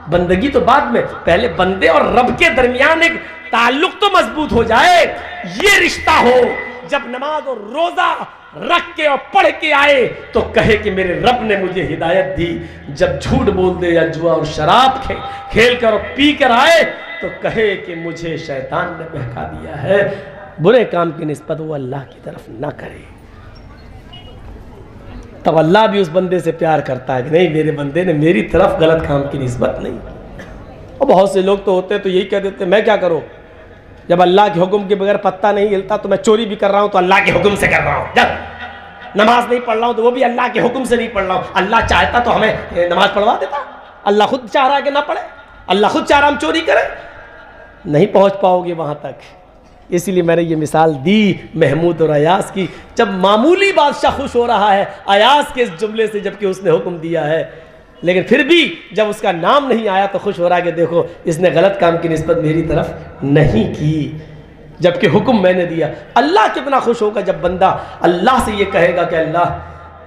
بندگی تو بعد میں، پہلے بندے اور رب کے درمیان ایک تعلق تو مضبوط ہو جائے، یہ رشتہ ہو۔ جب نماز اور روزہ رکھ کے اور پڑھ کے آئے تو کہے کہ میرے رب نے مجھے ہدایت دی، جب جھوٹ بول دے یا جوا اور شراب کھیل کر اور پی کر آئے تو کہے کہ مجھے شیطان نے بہکا دیا ہے۔ برے کام کی نسبت وہ اللہ کی طرف نہ کرے، تب اللہ بھی اس بندے سے پیار کرتا ہے کہ نہیں، میرے بندے نے میری طرف غلط کام کی نسبت نہیں۔ اور بہت سے لوگ تو ہوتے تو یہی کہہ دیتے میں کیا کروں، جب اللہ کے حکم کے بغیر پتہ نہیں ہلتا تو میں چوری بھی کر رہا ہوں تو اللہ کے حکم سے کر رہا ہوں، جب نماز نہیں پڑھ رہا ہوں تو وہ بھی اللہ کے حکم سے نہیں پڑھ رہا ہوں۔ اللہ چاہتا تو ہمیں نماز پڑھوا دیتا، اللہ خود چاہ رہا ہے کہ نہ پڑھے، اللہ خود چاہ رہا ہم چوری کریں، نہیں پہنچ پاؤ گے وہاں تک۔ اسی لیے میں نے یہ مثال دی محمود اور ایاز کی، جب معمولی بادشاہ خوش ہو رہا ہے ایاز کے اس جملے سے، جبکہ اس نے حکم دیا ہے لیکن پھر بھی جب اس کا نام نہیں آیا تو خوش ہو رہا ہے کہ دیکھو اس نے غلط کام کی نسبت میری طرف نہیں کی، جبکہ حکم میں نے دیا۔ اللہ کتنا خوش ہوگا جب بندہ اللہ سے یہ کہے گا کہ اللہ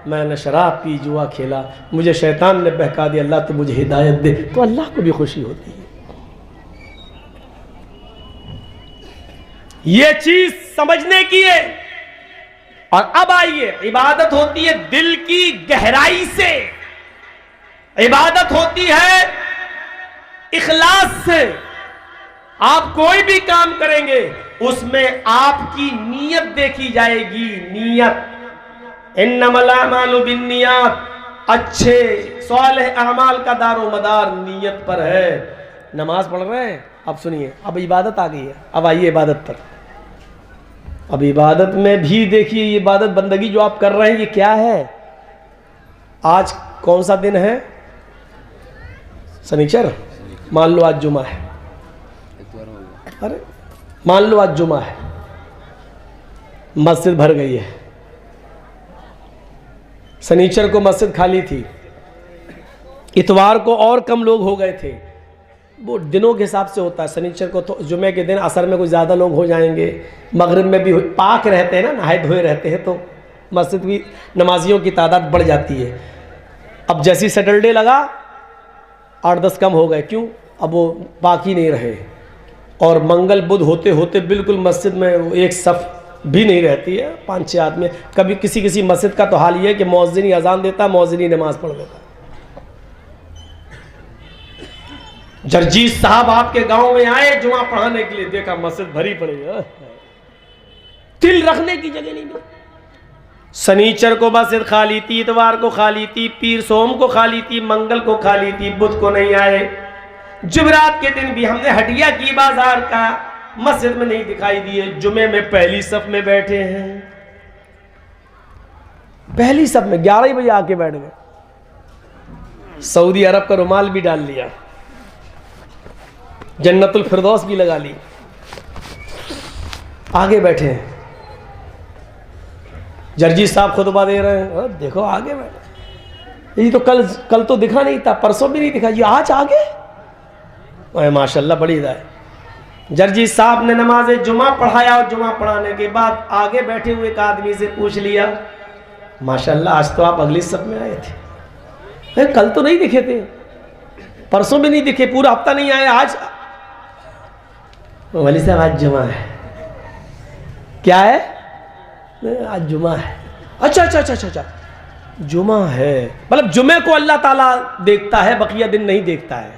میں نے شراب پی، جوا کھیلا، مجھے شیطان نے بہکا دیا، اللہ تو مجھے ہدایت دے، تو اللہ کو بھی خوشی ہوتی ہے۔ یہ چیز سمجھنے کی ہے۔ اور اب آئیے، عبادت ہوتی ہے دل کی گہرائی سے، عبادت ہوتی ہے اخلاص سے۔ آپ کوئی بھی کام کریں گے اس میں آپ کی نیت دیکھی جائے گی، نیت۔ انما الاعمال بالنیات، اچھے صالح اعمال کا دار و مدار نیت پر ہے۔ نماز پڑھ رہے ہیں، اب سنیے، اب عبادت آ گئی ہے، اب آئیے عبادت پر۔ اب عبادت میں بھی دیکھیے، یہ عبادت بندگی جو آپ کر رہے ہیں یہ کیا ہے؟ آج کون سا دن ہے؟ سنیچر؟ مان لو آج جمعہ ہے، ارے مان لو آج جمعہ ہے، مسجد بھر گئی ہے، سنیچر کو مسجد خالی تھی، اتوار کو اور کم لوگ ہو گئے تھے، وہ دنوں کے حساب سے ہوتا ہے۔ سنیچر کو تو جمعے کے دن عصر میں کچھ زیادہ لوگ ہو جائیں گے، مغرب میں بھی پاک رہتے ہیں نا، نہائے دھوئے رہتے ہیں، تو مسجد بھی نمازیوں کی تعداد بڑھ جاتی ہے۔ اب جیسی سیٹرڈے لگا 8-10 کم ہو گئے، کیوں؟ اب وہ پاک ہی نہیں رہے، اور منگل بدھ ہوتے ہوتے بالکل مسجد میں ایک صف بھی نہیں رہتی ہے، 5-6 آدمی۔ کبھی کسی مسجد کا تو حال یہ ہے کہ مؤذن ہی اذان دیتا ہے، مؤذن ہی نماز پڑھ دیتا ہے۔ جرجیت صاحب آپ کے گاؤں میں آئے جمعہ پڑھانے کے لیے، دیکھا مسجد بھری پڑی ہے، دل رکھنے کی جگہ نہیں ملی۔ سنیچر کو مسجد خالی تھی، اتوار کو خالی تھی، پیر سوم کو خالی تھی، منگل کو خالی تھی، بدھ کو نہیں آئے۔ جمعرات کے دن بھی ہم نے ہٹیا کی بازار کا، مسجد میں نہیں دکھائی دیے، جمعے میں پہلی صف میں بیٹھے ہیں، پہلی صف میں 11 بجے آ کے بیٹھ گئے، سعودی عرب کا رومال بھی ڈال لیا، جنت الفردوس بھی لگا لی، آگے بیٹھے ہیں۔ جرجی صاحب خطبہ دے رہے ہیں، دیکھو آگے بیٹھے، یہ تو کل تو دکھا نہیں تھا، پرسوں بھی نہیں دکھا، یہ آج آگے، ماشاءاللہ بڑی ہدایت۔ جرجی صاحب نے نماز جمعہ پڑھایا، اور جمعہ پڑھانے کے بعد آگے بیٹھے ہوئے ایک آدمی سے پوچھ لیا، ماشاءاللہ آج تو آپ اگلی صف میں آئے تھے، کل تو نہیں دکھے تھے، پرسوں بھی نہیں دکھے، پورا ہفتہ نہیں آئے، آج؟ ولی صاحب آج جمعہ ہے۔ کیا ہے؟ آج جمعہ ہے۔ اچھا جمعہ ہے، مطلب جمعے کو اللہ تعالیٰ دیکھتا ہے، بقیہ دن نہیں دیکھتا ہے؟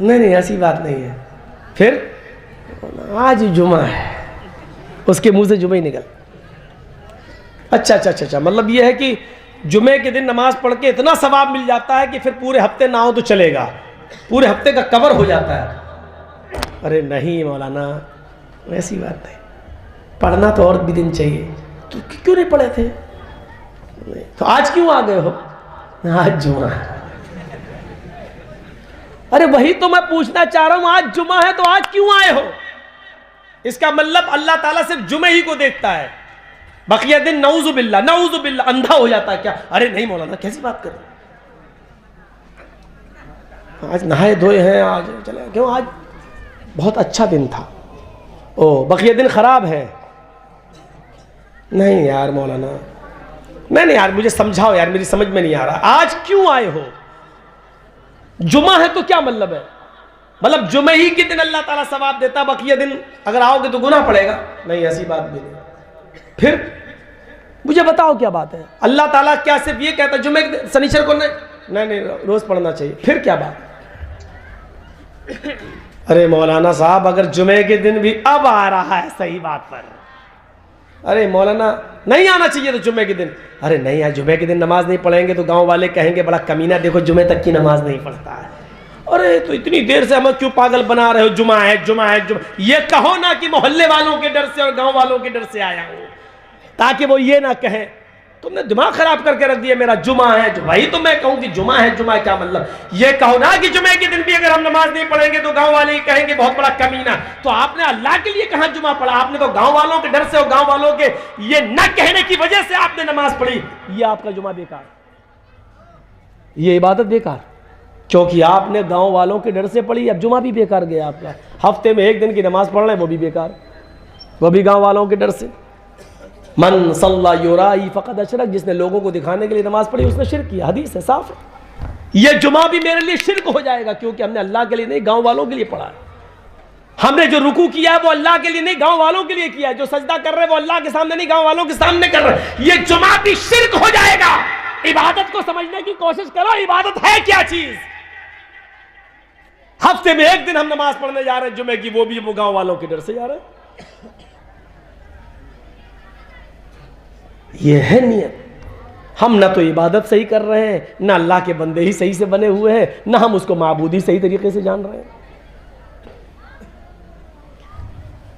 نہیں ایسی بات نہیں ہے۔ پھر آج جمعہ ہے، اس کے منہ سے جمعہ ہی نکل۔ اچھا، مطلب یہ ہے کہ جمعے کے دن نماز پڑھ کے اتنا ثواب مل جاتا ہے کہ پھر پورے ہفتے نہ ہو تو چلے گا، پورے ہفتے کا کور ہو جاتا ہے۔ ارے نہیں مولانا، ایسی بات نہیں، پڑھنا تو اور بھی دن چاہیے، تو کیوں نہیں پڑھے تھے؟ تو آج کیوں آ گئے ہو؟ آج جمعہ ہے۔ ارے وہی تو میں پوچھنا چاہ رہا ہوں، آج جمعہ ہے تو آج کیوں آئے ہو؟ اس کا مطلب اللہ تعالیٰ صرف جمعہ ہی کو دیکھتا ہے، بقیہ دن نعوذ باللہ اندھا ہو جاتا ہے کیا؟ ارے نہیں مولانا، کیسی بات کر رہے ہیں؟ آج نہائے دھوئے ہیں، آج چلے، کیوں؟ آج بہت اچھا دن تھا، بقیہ دن خراب ہے۔ نہیں یار مولانا، نہیں یار، مجھے سمجھاؤ یار، میری سمجھ میں نہیں آ رہا، آج کیوں آئے ہو؟ جمعہ ہے تو کیا مطلب ہے؟ مطلب جمعہ ہی کے دن اللہ تعالیٰ ثواب دیتا، بقیہ دن اگر آؤ گے تو گناہ پڑے گا؟ نہیں، ایسی بات بھی نہیں۔ پھر مجھے بتاؤ کیا بات ہے؟ اللہ تعالیٰ کیا صرف یہ کہتا جمعہ کے دن سنیچر کو نہیں روز پڑھنا چاہیے؟ پھر کیا بات؟ ارے مولانا صاحب، اگر جمعے کے دن بھی اب آ رہا ہے صحیح بات پر، ارے مولانا نہیں آنا چاہیے تو جمعے کے دن، ارے نہیں یار جمعے کے دن نماز نہیں پڑھیں گے تو گاؤں والے کہیں گے بڑا کمینہ، دیکھو جمعے تک کی نماز نہیں پڑھتا ہے۔ ارے تو اتنی دیر سے ہمیں کیوں پاگل بنا رہے ہو؟ جمعہ ہے جمعہ ہے جمعہ، یہ کہو نا کہ محلے والوں کے ڈر سے اور گاؤں والوں کے ڈر سے آیا ہوں، تاکہ وہ یہ نہ کہیں تم نے دماغ خراب کر کے رکھ دیا، میرا جمعہ ہے۔ وہی تو میں کہوں کہ جمعہ ہے، جمعہ کیا مطلب؟ یہ کہو نا کہ جمعے کے دن بھی اگر ہم نماز نہیں پڑھیں گے تو گاؤں والے کہیں گے بہت بڑا کمینہ، تو آپ نے اللہ کے لیے کہاں جمعہ پڑھا؟ آپ نے تو گاؤں والوں کے ڈر سے اور گاؤں والوں کے یہ نہ کہنے کی وجہ سے آپ نے نماز پڑھی، یہ آپ کا جمعہ بیکار۔ یہ عبادت بیکار، کیونکہ آپ نے گاؤں والوں کے ڈر سے پڑھی، اب جمعہ بھی بیکار گیا آپ کا، ہفتے میں ایک دن کی نماز پڑھ رہے ہیں وہ بھی بیکار، وہ بھی گاؤں والوں کے ڈر سے۔ من صلی یرائی فقد اشرک، جس نے لوگوں کو دکھانے کے لیے نماز پڑھی اس نے شرک کیا، حدیث ہے، صاف ہے۔ یہ جمعہ بھی میرے لیے شرک ہو جائے گا، کیونکہ ہم نے اللہ کے لیے نہیں گاؤں والوں کے لیے پڑھا ہے۔ ہم نے جو رکوع کیا ہے وہ اللہ کے لیے نہیں گاؤں والوں کے لیے کیا ہے، جو سجدہ کر رہے ہیں وہ اللہ کے سامنے نہیں گاؤں والوں کے سامنے کر رہے ہیں، یہ جمعہ بھی شرک ہو جائے گا۔ عبادت کو سمجھنے کی کوشش کرو، عبادت ہے کیا چیز؟ ہفتے میں ایک دن ہم نماز پڑھنے جا رہے ہیں جمعے کی، وہ بھی وہ گاؤں والوں کے ڈر سے جا رہے ہیں۔ یہ ہے نیت۔ ہم نہ تو عبادت صحیح کر رہے ہیں، نہ اللہ کے بندے ہی صحیح سے بنے ہوئے ہیں، نہ ہم اس کو معبود ہی صحیح طریقے سے جان رہے ہیں،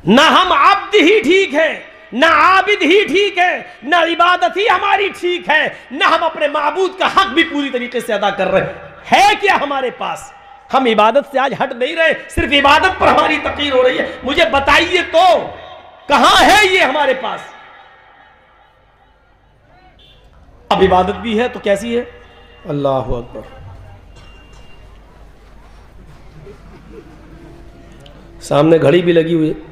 نہ ہم عبد ہی ٹھیک ہے، نہ عابد ہی ٹھیک ہے، نہ عبادت ہی ہماری ٹھیک ہے، نہ ہم اپنے معبود کا حق بھی پوری طریقے سے ادا کر رہے ہیں۔ ہے کیا ہمارے پاس؟ ہم عبادت سے آج ہٹ نہیں رہے، صرف عبادت پر ہماری تقریر ہو رہی ہے۔ مجھے بتائیے تو کہاں ہے یہ ہمارے پاس؟ اب عبادت بھی ہے تو کیسی ہے؟ اللہ اکبر۔ سامنے گھڑی بھی لگی ہوئی ہے،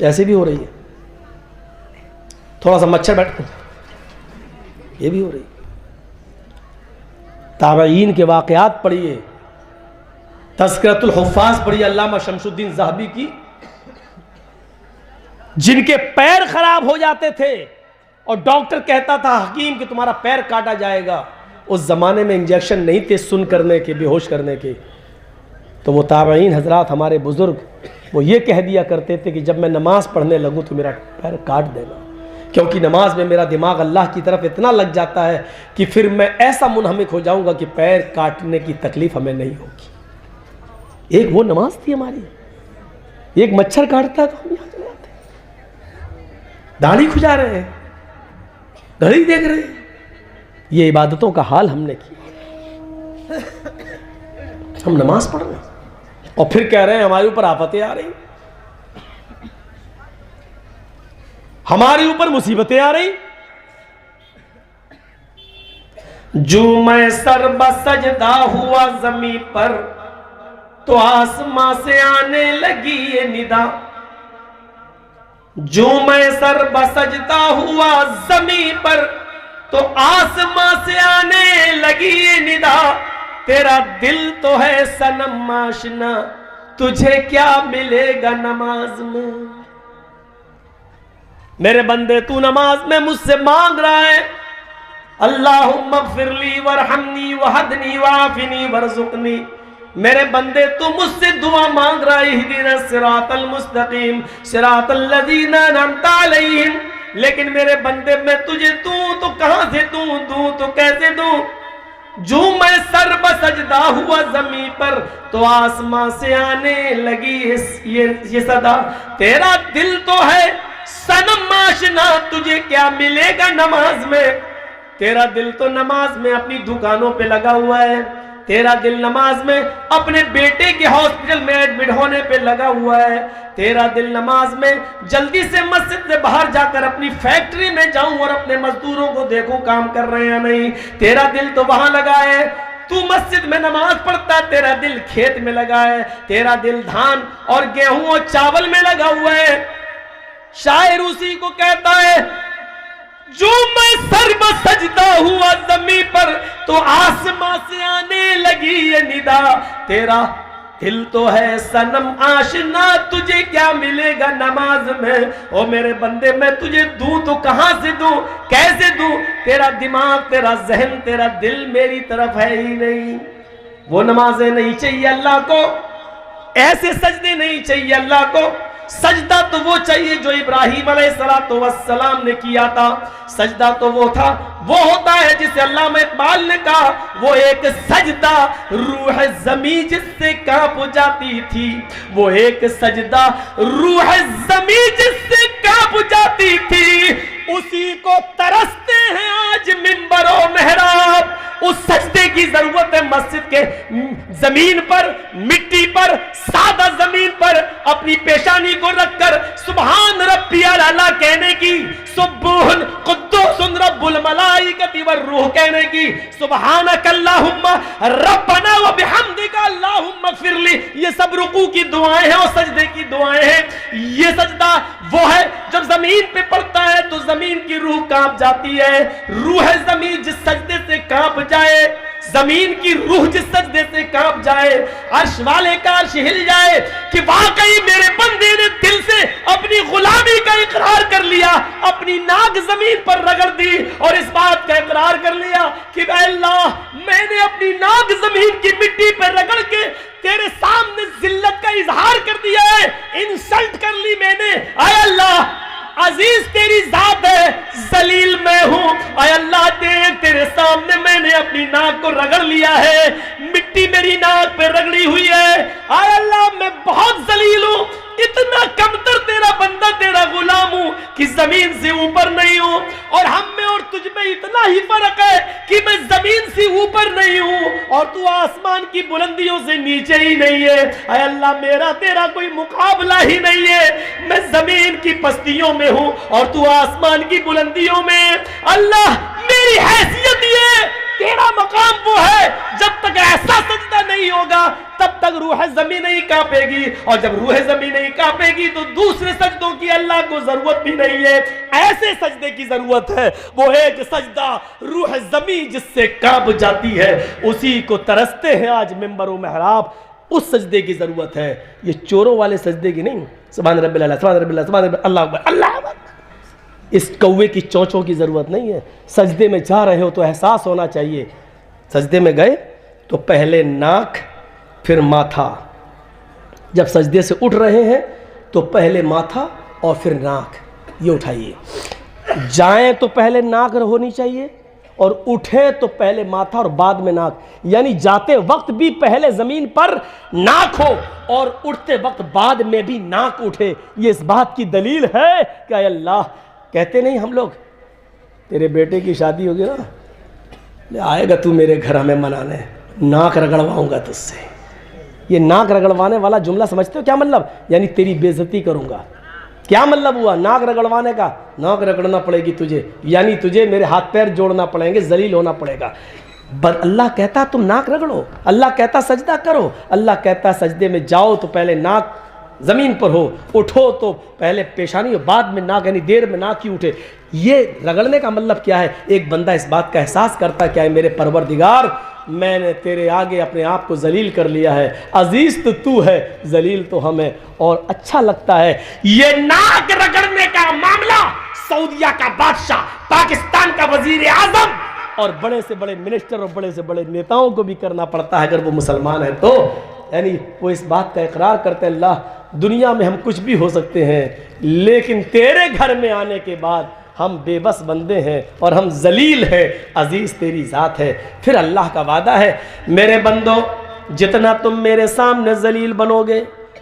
ایسے بھی ہو رہی ہے، تھوڑا سا مچھر بیٹھ، یہ بھی ہو رہی ہے۔ تابعین کے واقعات پڑھیے، تذکرۃ الحفاظ پڑھیے علامہ شمس الدین ذہبی کی، جن کے پیر خراب ہو جاتے تھے اور ڈاکٹر کہتا تھا حکیم کہ تمہارا پیر کاٹا جائے گا، اس زمانے میں انجیکشن نہیں تھے سن کرنے کے، بے ہوش کرنے کے، تو وہ تابعین حضرات ہمارے بزرگ وہ یہ کہہ دیا کرتے تھے کہ جب میں نماز پڑھنے لگوں تو میرا پیر کاٹ دینا، کیونکہ نماز میں میرا دماغ اللہ کی طرف اتنا لگ جاتا ہے کہ پھر میں ایسا منہمک ہو جاؤں گا کہ پیر کاٹنے کی تکلیف ہمیں نہیں ہوگی۔ ایک وہ نماز تھی ہماری، ایک مچھر کاٹتا تو ہم یہاں چلے جاتے، داڑھی کھجا رہے ہیں، گھڑی دیکھ رہے ہیں۔ یہ عبادتوں کا حال ہم نے کیا، ہم نماز پڑھ رہے ہیں اور پھر کہہ رہے ہیں ہمارے اوپر آفتیں آ رہی، ہمارے اوپر مصیبتیں آ رہی۔ جو میں سر بسجدہ ہوا زمین پر تو آسمان سے آنے لگی یہ ندا، جو میں سر بسجدہ ہوا زمین پر تو آسمان سے آنے لگی یہ ندا، تیرا دل تو ہے صنم آشنا تجھے کیا ملے گا نماز میں۔ میرے بندے تو نماز میں مجھ سے مانگ رہا ہے اللہم اغفر لی ورحمنی وحدنی وعافنی ورزقنی، میرے بندے تو مجھ سے دعا مانگ رہا ہے اہدنا الصراط المستقیم صراط الذین انعمت علیہم، لیکن میرے بندے میں تجھے دوں تو کہاں سے دوں تو کیسے دوں؟ جو میں سر بسجدہ ہوا زمین پر تو آسمان سے آنے لگی یہ صدا، تیرا دل تو ہے صنم آشنا تجھے کیا ملے گا نماز میں۔ تیرا دل تو نماز میں اپنی دکانوں پہ لگا ہوا ہے، تیرا دل نماز میں اپنے بیٹے کے ہاسپٹل میں ایڈمٹ ہونے پہ لگا ہوا ہے، تیرا دل نماز میں جلدی سے مسجد سے باہر جا کر اپنی فیکٹری میں جاؤں اور اپنے مزدوروں کو دیکھوں کام کر رہے ہیں یا نہیں، تیرا دل تو وہاں لگا ہے۔ تو مسجد میں نماز پڑھتا ہے، تیرا دل کھیت میں لگا ہے، تیرا دل دھان اور گیہوں اور چاول میں لگا ہوا ہے۔ شاعر اسی کو کہتا ہے جو میں سر بسجدہ ہوا زمین پر تو آسمان سے آنے لگی یہ ندا، تیرا دل تو ہے صنم آشنا تجھے کیا ملے گا نماز میں۔ او میرے بندے میں تجھے دوں تو کہاں سے دوں، کیسے دوں؟ تیرا دماغ، تیرا ذہن، تیرا دل میری طرف ہے ہی نہیں۔ وہ نمازیں نہیں چاہیے اللہ کو، ایسے سجدے نہیں چاہیے اللہ کو، سجدہ تو وہ چاہیے جو ابراہیم علیہ السلام نے کیا تھا، سجدہ تو وہ تھا، وہ ہوتا ہے جسے علامہ اقبال نے کہا وہ ایک سجدہ روح زمین جس سے کانپ جاتی تھی، وہ ایک سجدہ روح زمین جس سے کانپ جاتی تھی، اسی کو ترستے ہیں آج منبر و محراب۔ اس سجدے کی ضرورت ہے مسجد کے زمین پر، مٹی پر, سادہ زمین پر اپنی پیشانی کو رکھ کر سبحان ربی الاعلی کہنے کی, سبوحن قدوس رب الملائکۃ والروح کہنے کی, سبحانک اللہم ربنا وبحمدک اللہم اغفر لی. یہ سب رکوع کی دعائیں ہیں اور سجدے کی دعائیں ہیں. یہ سجدہ وہ ہے جب زمین پہ پڑتا ہے تو زمین کی روح کانپ جاتی ہے. روح زمین جس سجدے سے کانپ جائے, زمین کی روح جس سجدے سے کانپ جائے, عرش والے کا عرش ہل جائے کہ واقعی میرے بندے نے دل سے اپنی غلامی کا اقرار کر لیا, اپنی ناک زمین پر رگڑ دی اور اس بات کا اقرار کر لیا کہ اے اللہ میں نے اپنی ناک زمین کی مٹی پہ رگڑ کے تیرے سامنے ذلت کا اظہار کر دیا ہے, انسلٹ کر لی میں نے. اے اللہ عزیز تیری ذات ہے, ذلیل میں ہوں. اے اللہ تیرے سامنے میں نے اپنی ناک کو رگڑ لیا ہے, مٹی میری ناک پہ رگڑی ہوئی ہے. اے اللہ میں بہت ذلیل ہوں, اتنا کمتر تیرا بندہ تیرا غلام ہوں کہ زمین سے اوپر نہیں ہوں, اور ہم میں اور تجھ میں اتنا ہی فرق ہے کہ میں زمین سے اوپر نہیں ہوں اور تو آسمان کی بلندیوں سے نیچے ہی نہیں ہے. اے اللہ میرا تیرا کوئی مقابلہ ہی نہیں ہے, میں زمین کی پستیوں میں ہوں اور تو آسمان کی بلندیوں میں. اللہ میری حیثیت یہ, تیرا مقام وہ ہے, جب تک ایسا سجدہ نہیں ہوگا تب تک روح زمین نہیں کانپے گی, اور جب روح زمین نہیں کانپے گی تو دوسرے سجدوں کی اللہ کو ضرورت بھی نہیں ہے. ایسے سجدے کی ضرورت ہے, وہ ایک سجدہ روح زمین جس سے کانپ جاتی ہے, اسی کو ترستے ہیں آج ممبر و محراب. اس سجدے کی ضرورت ہے, یہ چوروں والے سجدے کی نہیں. سبحان رب اللہ, سبحان رب اللہ, سبحان رب اللہ اکبر, اللہ اکبر. اس کوے کی چونچوں کی ضرورت نہیں ہے. سجدے میں جا رہے ہو تو احساس ہونا چاہیے, سجدے میں گئے تو پہلے ناک پھر ماتھا, جب سجدے سے اٹھ رہے ہیں تو پہلے ماتھا اور پھر ناک یہ اٹھائیے. جائیں تو پہلے ناک ہونی چاہیے اور اٹھیں تو پہلے ماتھا اور بعد میں ناک, یعنی جاتے وقت بھی پہلے زمین پر ناک ہو اور اٹھتے وقت بعد میں بھی ناک اٹھے. یہ اس بات کی دلیل ہے کہ اے اللہ, کہتے نہیں ہم لوگ تیرے بیٹے کی شادی ہوگی نا, لے آئے گا تو میرے گھر ہمیں منانے, ناک رگڑواؤں گا تجھ سے. یہ ناک رگڑوانے والا جملہ سمجھتے ہو کیا مطلب؟ یعنی تیری بے عزتی کروں گا. کیا مطلب ہوا ناک رگڑوانے کا؟ ناک رگڑنا پڑے گی تجھے, یعنی تجھے میرے ہاتھ پیر جوڑنا پڑیں گے, ذلیل ہونا پڑے گا. اللہ کہتا تم ناک رگڑو, اللہ کہتا سجدہ کرو, اللہ کہتا سجدے میں جاؤ تو پہلے ناک زمین پر ہو, اٹھو تو پہلے پیشانی ہو بعد میں ناک, یعنی دیر میں ناک ہی اٹھے. یہ رگڑنے کا مطلب کیا ہے؟ ایک بندہ اس بات کا احساس کرتا کیا ہے, میرے پروردگار میں نے تیرے آگے اپنے آپ کو ذلیل کر لیا ہے, عزیز تو ہے, ذلیل تو ہمیں. اور اچھا لگتا ہے یہ ناک رگڑنے کا معاملہ سعودیہ کا بادشاہ, پاکستان کا وزیر اعظم اور بڑے سے بڑے منسٹر اور بڑے سے بڑے نیتاؤں کو بھی کرنا پڑتا ہے اگر وہ مسلمان ہیں تو. یعنی وہ اس بات کا اقرار کرتے ہیں اللہ دنیا میں ہم کچھ بھی ہو سکتے ہیں لیکن تیرے گھر میں آنے کے بعد ہم بے بس بندے ہیں اور ہم ذلیل ہیں, عزیز تیری ذات ہے. پھر اللہ کا وعدہ ہے میرے بندو جتنا تم میرے سامنے ذلیل بنو گے,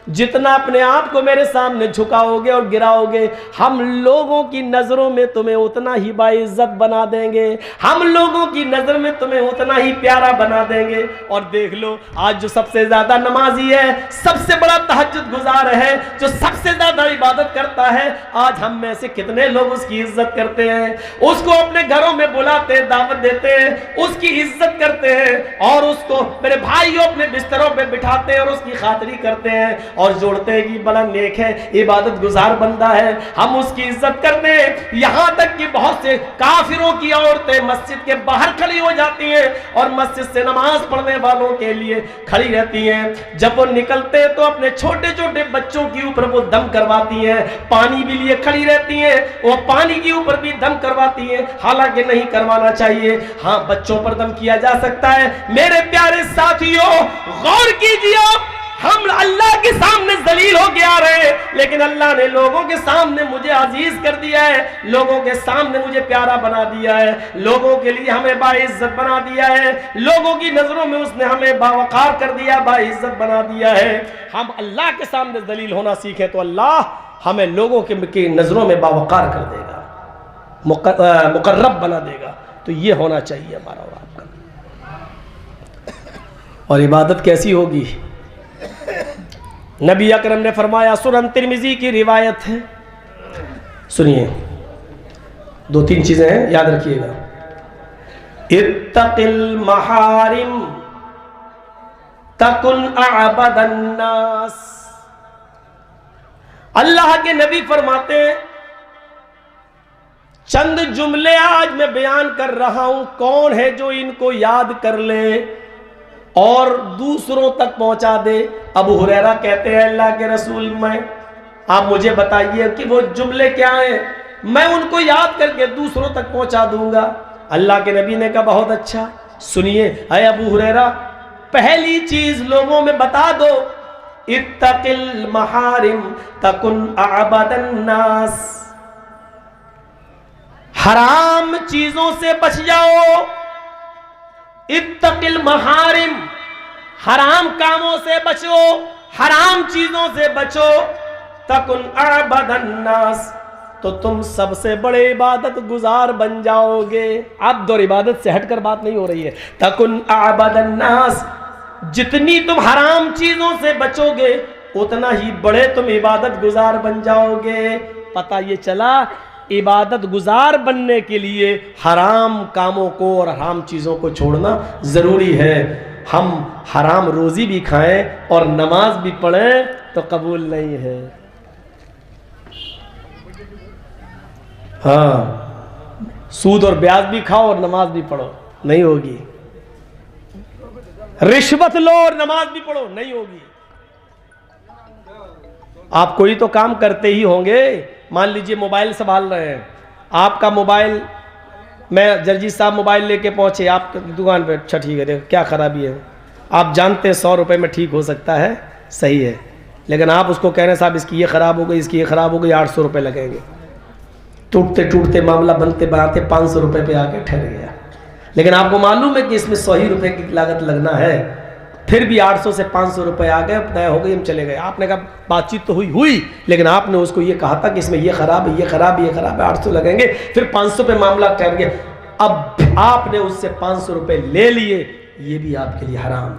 جتنا اپنے آپ کو میرے سامنے جھکاؤ گے اور گراؤ گے, ہم لوگوں کی نظروں میں تمہیں اتنا ہی باعزت بنا دیں گے, ہم لوگوں کی نظر میں تمہیں اتنا ہی پیارا بنا دیں گے. اور دیکھ لو آج جو سب سے زیادہ نمازی ہے, سب سے بڑا تہجد گزار ہے, جو سب سے زیادہ عبادت کرتا ہے, آج ہم میں سے کتنے لوگ اس کی عزت کرتے ہیں, اس کو اپنے گھروں میں بلاتے ہیں, دعوت دیتے ہیں, اس کی عزت کرتے ہیں اور اس کو میرے بھائیوں اپنے بستروں پہ بٹھاتے ہیں اور اس کی خاطری کرتے ہیں اور جوڑتے ہیں کہ بڑا نیک ہے, عبادت گزار بندہ ہے, ہم اس کی عزت کرتے ہیں. یہاں تک کہ بہت سے کافروں کی عورتیں مسجد کے باہر کھڑی ہو جاتی ہیں اور مسجد سے نماز پڑھنے والوں کے لیے کھڑی رہتی ہیں. جب وہ نکلتے تو اپنے چھوٹے چھوٹے بچوں کے اوپر وہ دم کرواتی ہیں, پانی بھی لیے کھڑی رہتی ہیں, وہ پانی کے اوپر بھی دم کرواتی ہیں, حالانکہ نہیں کروانا چاہیے. ہاں بچوں پر دم کیا جا سکتا ہے. میرے پیارے ساتھیوں غور کیجیے, ہم اللہ کے سامنے ذلیل ہو کے آ رہے ہیں لیکن اللہ نے لوگوں کے سامنے مجھے عزیز کر دیا ہے, لوگوں کے سامنے مجھے پیارا بنا دیا ہے, لوگوں کے لیے ہمیں باعزت بنا دیا ہے, لوگوں کی نظروں میں اس نے ہمیں باوقار کر دیا, باعزت بنا دیا ہے. ہم اللہ کے سامنے ذلیل ہونا سیکھیں تو اللہ ہمیں لوگوں کی نظروں میں باوقار کر دے گا, مقرب بنا دے گا. تو یہ ہونا چاہیے ہمارا اور آپ کا. اور عبادت کیسی ہوگی؟ نبی اکرم نے فرمایا، سنن ترمذی کی روایت ہے، سنیے، 2-3 چیزیں ہیں، یاد رکھیے گا. اتق المحارم تکن اعبد الناس. اللہ کے نبی فرماتے ہیں، چند جملے آج میں بیان کر رہا ہوں، کون ہے جو ان کو یاد کر لے اور دوسروں تک پہنچا دے؟ ابو ہریرہ کہتے ہیں، اللہ کے رسول، آپ مجھے بتائیے کہ وہ جملے کیا ہیں، میں ان کو یاد کر کے دوسروں تک پہنچا دوں گا. اللہ کے نبی نے کہا، بہت اچھا، سنیے اے ابو ہریرہ، پہلی چیز لوگوں میں بتا دو، اتق المحارم تکن اعبد الناس. حرام چیزوں سے بچ جاؤ. اتق المحارم، حرام کاموں سے بچو، حرام چیزوں سے بچو. تکن اعبد الناس، تو تم سب سے بڑے عبادت گزار بن جاؤ گے. عبد اور عبادت سے ہٹ کر بات نہیں ہو رہی ہے. تکن اعبد الناس، جتنی تم حرام چیزوں سے بچو گے اتنا ہی بڑے تم عبادت گزار بن جاؤ گے. پتہ یہ چلا، عبادت گزار بننے کے لیے حرام کاموں کو اور حرام چیزوں کو چھوڑنا ضروری ہے. ہم حرام روزی بھی کھائیں اور نماز بھی پڑھیں تو قبول نہیں ہے. ہاں، سود اور بیاج بھی کھاؤ اور نماز بھی پڑھو، نہیں ہوگی. رشوت لو اور نماز بھی پڑھو، نہیں ہوگی. آپ کوئی تو کام کرتے ہی ہوں گے. مان لیجئے موبائل سنبھال رہے ہیں، آپ کا موبائل، میں جرجی صاحب موبائل لے کے پہنچے آپ کی دکان پہ، اچھا ٹھیک ہے، دیکھو کیا خرابی ہے. آپ جانتے ہیں 100 روپے میں ٹھیک ہو سکتا ہے، صحیح ہے، لیکن آپ اس کو کہہ رہے ہیں صاحب اس کی یہ خراب ہو گئی، اس کی یہ خراب ہو گئی، 800 روپے لگیں گے. ٹوٹتے ٹوٹتے معاملہ بنتے بناتے 500 روپے پہ آ کے ٹھہر گیا. لیکن آپ کو معلوم ہے کہ اس میں 100 ہی روپے کی لاگت لگنا ہے. پھر بھی 800 سے 500 روپے آ گئے، طے ہو گئی، ہم چلے گئے. آپ نے کہا بات چیت تو ہوئی، لیکن آپ نے اس کو یہ کہا تھا کہ اس میں یہ خراب ہے، یہ خراب ہے، یہ خراب ہے، 800 لگیں گے. پھر 500 پہ معاملہ ٹھہر گیا. اب آپ نے اس سے 500 روپے لے لیے، یہ بھی آپ کے لیے حرام.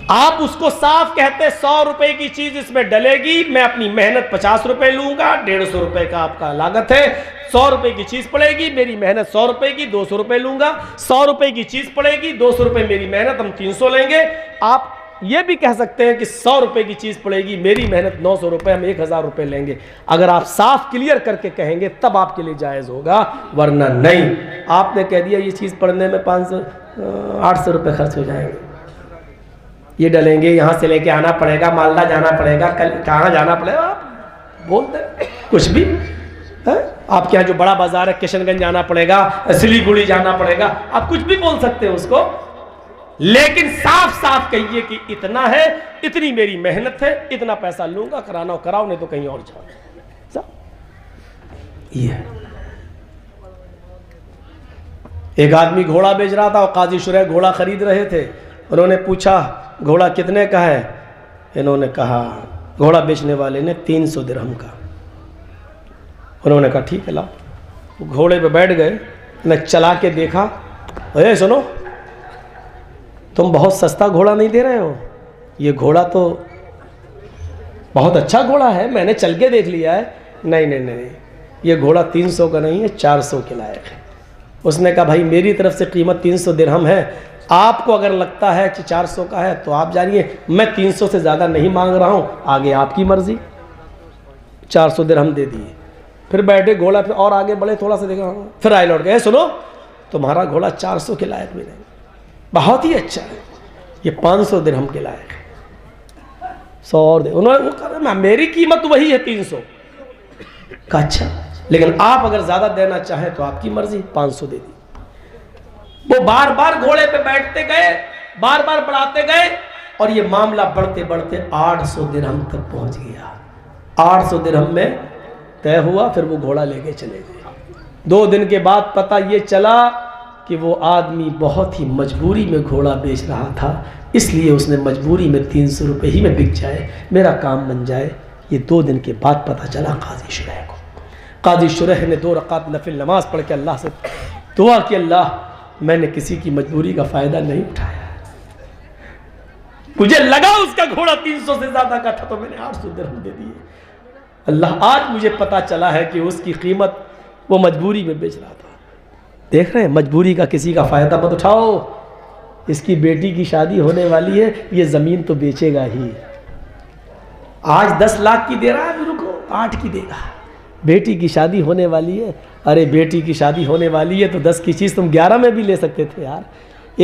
آپ اس کو صاف کہتے 100 روپے کی چیز اس میں ڈلے گی، میں اپنی محنت 50 روپے لوں گا، 150 روپے کا آپ کا لاگت ہے. 100 روپے کی چیز پڑے گی، میری محنت 100 روپے کی، 200 روپے لوں گا. 100 روپے کی چیز پڑے گی، 200 روپے میری محنت، ہم 300 لیں گے. آپ یہ بھی کہہ سکتے ہیں کہ 100 روپے کی چیز پڑے گی، میری محنت 900 روپے، ہم 1000 روپے لیں گے. اگر آپ صاف کلیئر کر کے کہیں گے تب آپ کے لیے جائز ہوگا، ورنہ نہیں. آپ نے کہہ دیا یہ چیز پڑھنے میں 800 روپے خرچ ہو جائیں گے، یہ ڈلیں گے، یہاں سے لے کے آنا پڑے گا، مالدہ جانا پڑے گا، کل کہاں جانا پڑے گا، آپ بولتے کچھ بھی. آپ کے یہاں جو بڑا بازار ہے کشن گنج جانا پڑے گا، سلی گڑی جانا پڑے گا، آپ کچھ بھی بول سکتے ہیں اس کو، لیکن صاف صاف کہیے کہ اتنا ہے، اتنی میری محنت ہے، اتنا پیسہ لوں گا، کرانا ہو کراؤ، نہیں تو کہیں اور جاؤ. یہ ایک آدمی گھوڑا بیچ رہا تھا اور قاضی شرح گھوڑا خرید رہے تھے. انہوں نے پوچھا گھوڑا کتنے کا ہے؟ انہوں نے کہا، گھوڑا بیچنے والے نے 300 درہم کا. انہوں نے کہا ٹھیک ہے لاؤ. گھوڑے پہ بیٹھ گئے، میں چلا کے دیکھا، اے سنو، تم بہت سستا گھوڑا نہیں دے رہے ہو، یہ گھوڑا تو بہت اچھا گھوڑا ہے، میں نے چل کے دیکھ لیا ہے. نہیں، یہ گھوڑا 300 کا نہیں ہے، 400 کے لائق ہے. اس نے کہا بھائی میری طرف سے قیمت 300 درہم ہے، آپ کو اگر لگتا ہے کہ 400 کا ہے تو آپ جانیے، میں 300 سے زیادہ نہیں مانگ رہا ہوں، آگے آپ کی مرضی. 400 درہم دے دیے. پھر بیٹھے گھوڑا، پھر اور آگے بڑھے، تھوڑا سا دیکھا، پھر آئے لوٹ گئے، سنو تمہارا گھوڑا 400 کے لائق بھی نہیں، بہت ہی اچھا ہے، یہ 500 درہم کے لائق ہے، 100 اور دے. انہوں نے کہا میری قیمت وہی ہے 300. کہا اچھا، لیکن آپ اگر زیادہ دینا چاہیں تو آپ کی مرضی، 500 دے دی. وہ بار بار گھوڑے پہ بیٹھتے گئے، بار بار بڑھاتے گئے، اور یہ معاملہ بڑھتے بڑھتے 800 درہم تک پہنچ گیا. 800 درہم میں طے ہوا. پھر وہ گھوڑا لے کے چلے گئے. 2 دن کے بعد پتہ یہ چلا کہ وہ آدمی بہت ہی مجبوری میں گھوڑا بیچ رہا تھا، اس لیے اس نے مجبوری میں 300 روپے ہی میں بک جائے، میرا کام بن جائے. یہ 2 دن کے بعد پتہ چلا قاضی شرح کو. قاضی شرح نے 2 رکعت نفل نماز پڑھ کے اللہ سے دعا کہ اللہ میں نے کسی کی مجبوری کا فائدہ نہیں اٹھایا. مجھے لگا اس کا گھوڑا 300 سے زیادہ کا تھا تو میں نے 800 درہم دے دیے. اللہ آج مجھے پتا چلا ہے کہ اس کی قیمت وہ مجبوری میں بیچ رہا تھا. دیکھ رہے ہیں مجبوری کا کسی کا فائدہ مت اٹھاؤ. اس کی بیٹی کی شادی ہونے والی ہے, یہ زمین تو بیچے گا ہی. آج 10 لاکھ کی دے رہا ہے, رکو 8 کی دے گا. بیٹی کی شادی ہونے والی ہے, ارے بیٹی کی شادی ہونے والی ہے تو 10 کی چیز تم 11 میں بھی لے سکتے تھے یار.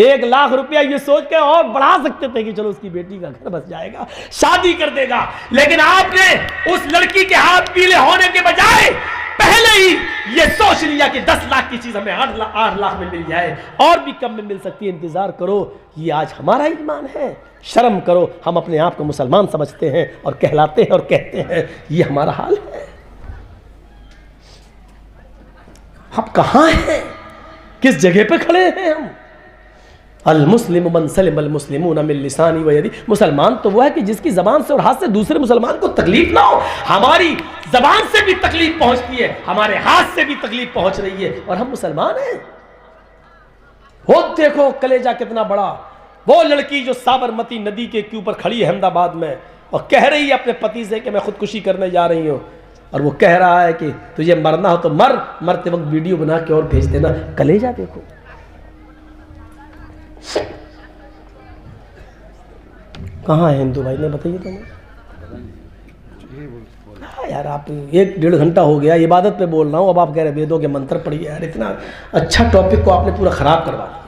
1 لاکھ روپیہ یہ سوچ کے اور بڑھا سکتے تھے کہ چلو اس کی بیٹی کا گھر بس جائے گا, شادی کر دے گا. لیکن آپ نے اس لڑکی کے ہاتھ پیلے ہونے کے بجائے پہلے ہی یہ سوچ لیا کہ 10 لاکھ کی چیز ہمیں 8 لاکھ میں مل جائے, اور بھی کم میں مل سکتی ہے, انتظار کرو. یہ آج ہمارا ایمان ہے. شرم کرو, ہم اپنے آپ کو مسلمان سمجھتے ہیں اور کہلاتے ہیں اور کہتے ہیں, یہ ہمارا حال ہے. اب کہاں ہیں, کس جگہ پہ کھڑے ہیں ہم؟ المسلم من سلم المسلمون من لسانی و یدی. مسلمان تو وہ ہے کہ جس کی زبان سے اور ہاتھ سے دوسرے مسلمان کو تکلیف نہ ہو. ہماری زبان سے بھی تکلیف پہنچتی ہے, ہمارے ہاتھ سے بھی تکلیف پہنچ رہی ہے, اور ہم مسلمان ہیں. وہ دیکھو کلیجہ کتنا بڑا. وہ لڑکی جو سابرمتی ندی کے اوپر کھڑی ہے احمد آباد میں, اور کہہ رہی ہے اپنے پتی سے کہ میں خودکشی کرنے جا رہی ہوں, اور وہ کہہ رہا ہے کہ تجھے مرنا ہو تو مر, مرتے وقت ویڈیو بنا کے اور بھیج دینا. کلیجہ دیکھو. کہاں ہے ہندو بھائی نے بتائیے تو. یار آپ 1-1.5 گھنٹہ ہو گیا عبادت پہ بول رہا ہوں, اب آپ کہہ رہے ویدوں کے منتر پڑھیے. یار اتنا اچھا ٹاپک کو آپ نے پورا خراب کروا دیا.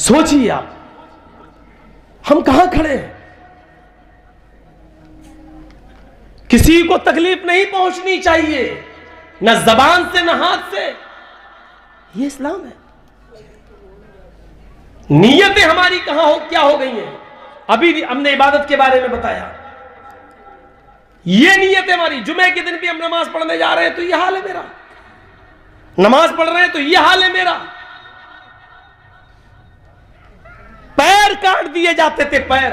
سوچیے آپ, ہم کہاں کھڑے ہیں؟ کسی کو تکلیف نہیں پہنچنی چاہیے, نہ زبان سے نہ ہاتھ سے. یہ اسلام ہے. نیتیں ہماری کہاں ہو کیا ہو گئی ہیں؟ ابھی ہم نے عبادت کے بارے میں بتایا. یہ نیت ہماری, جمعے کے دن بھی ہم نماز پڑھنے جا رہے ہیں تو یہ حال ہے میرا, نماز پڑھ رہے ہیں تو یہ حال ہے میرا. پیر کاٹ دیے جاتے تھے, پیر.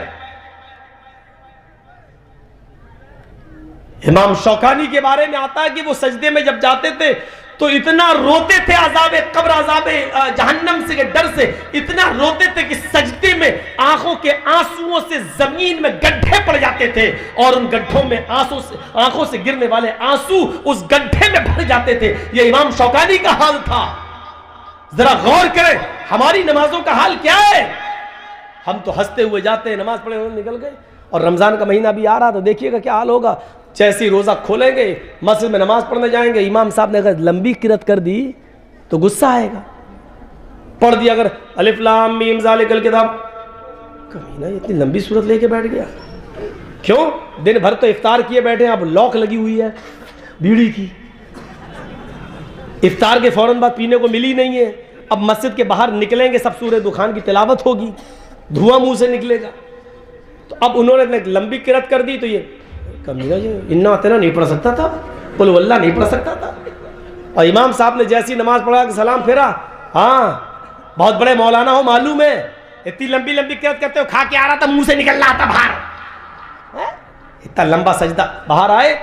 امام شوکانی کے بارے میں آتا ہے کہ وہ سجدے میں جب جاتے تھے تو اتنا روتے تھے عذاب قبر, عذاب جہنم سے ڈر سے اتنا روتے تھے کہ سجدے میں آنکھوں کے آنسوؤں سے زمین میں گڈھے پڑ جاتے تھے, اور ان گڈھوں میں آنکھوں سے گرنے والے آنسو اس گڈھے میں بھر جاتے تھے. یہ امام شوکانی کا حال تھا. ذرا غور کریں ہماری نمازوں کا حال کیا ہے. ہم تو ہنستے ہوئے جاتے ہیں, نماز پڑھے ہوئے نکل گئے, اور رمضان کا مہینہ بھی آ رہا, تو دیکھیے گا کیا حال ہوگا. جیسے روزہ کھولیں گے, مسجد میں نماز پڑھنے جائیں گے, امام صاحب نے اگر لمبی قرات کر دی تو غصہ آئے گا. پڑھ دیا اگر الف لام میم ذالک الکتاب, کمینہ اتنی لمبی سورت لے کے بیٹھ گیا. کیوں؟ دن بھر تو افطار کیے بیٹھے ہیں, اب لوک لگی ہوئی ہے بیڑی کی, افطار کے فوراً بعد پینے کو ملی نہیں ہے. اب مسجد کے باہر نکلیں گے, سب سورہ دخان کی تلاوت ہوگی, دھواں منہ سے نکلے گا. تو اب انہوں نے لمبی قرات کر دی, تو یہ کمینہ انا اتنا نہیں پڑھ سکتا تھا, قل واللہ نہیں پڑھ سکتا تھا. اور امام صاحب نے جیسی نماز پڑھا کہ سلام پھیرا, ہاں بہت بڑے مولانا ہو معلوم ہے, اتنی لمبی لمبی قرات کرتے ہو, کھا کے آ رہا تھا منہ سے نکل رہا تھا باہر, اتنا لمبا سجدہ, باہر آئے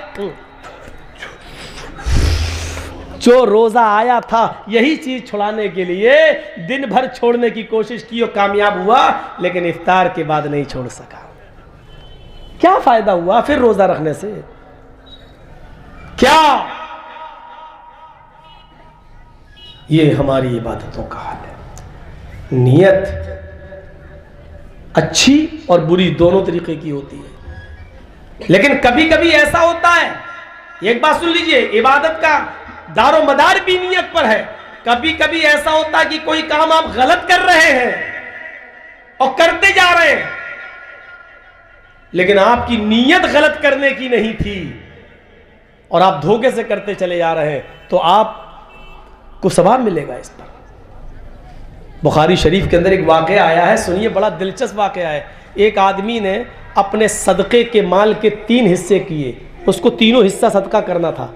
جو روزہ آیا تھا یہی چیز چھڑانے کے لیے دن بھر چھوڑنے کی کوشش کی اور کامیاب ہوا, لیکن افطار کے بعد نہیں چھوڑ سکا. کیا فائدہ ہوا پھر روزہ رکھنے سے؟ کیا؟ یہ ہماری عبادتوں کا حال ہے. نیت اچھی اور بری دونوں طریقے کی ہوتی ہے, لیکن کبھی کبھی ایسا ہوتا ہے, ایک بات سن لیجئے, عبادت کا دار و مدار بھی نیت پر ہے. کبھی کبھی ایسا ہوتا ہے کہ کوئی کام آپ غلط کر رہے ہیں اور کرتے جا رہے ہیں, لیکن آپ کی نیت غلط کرنے کی نہیں تھی اور آپ دھوکے سے کرتے چلے جا رہے ہیں, تو آپ کو ثواب ملے گا اس پر. بخاری شریف کے اندر ایک واقعہ آیا ہے, سنیے, بڑا دلچسپ واقعہ ہے. ایک آدمی نے اپنے صدقے کے مال کے 3 حصے کیے, اس کو تینوں حصہ صدقہ کرنا تھا.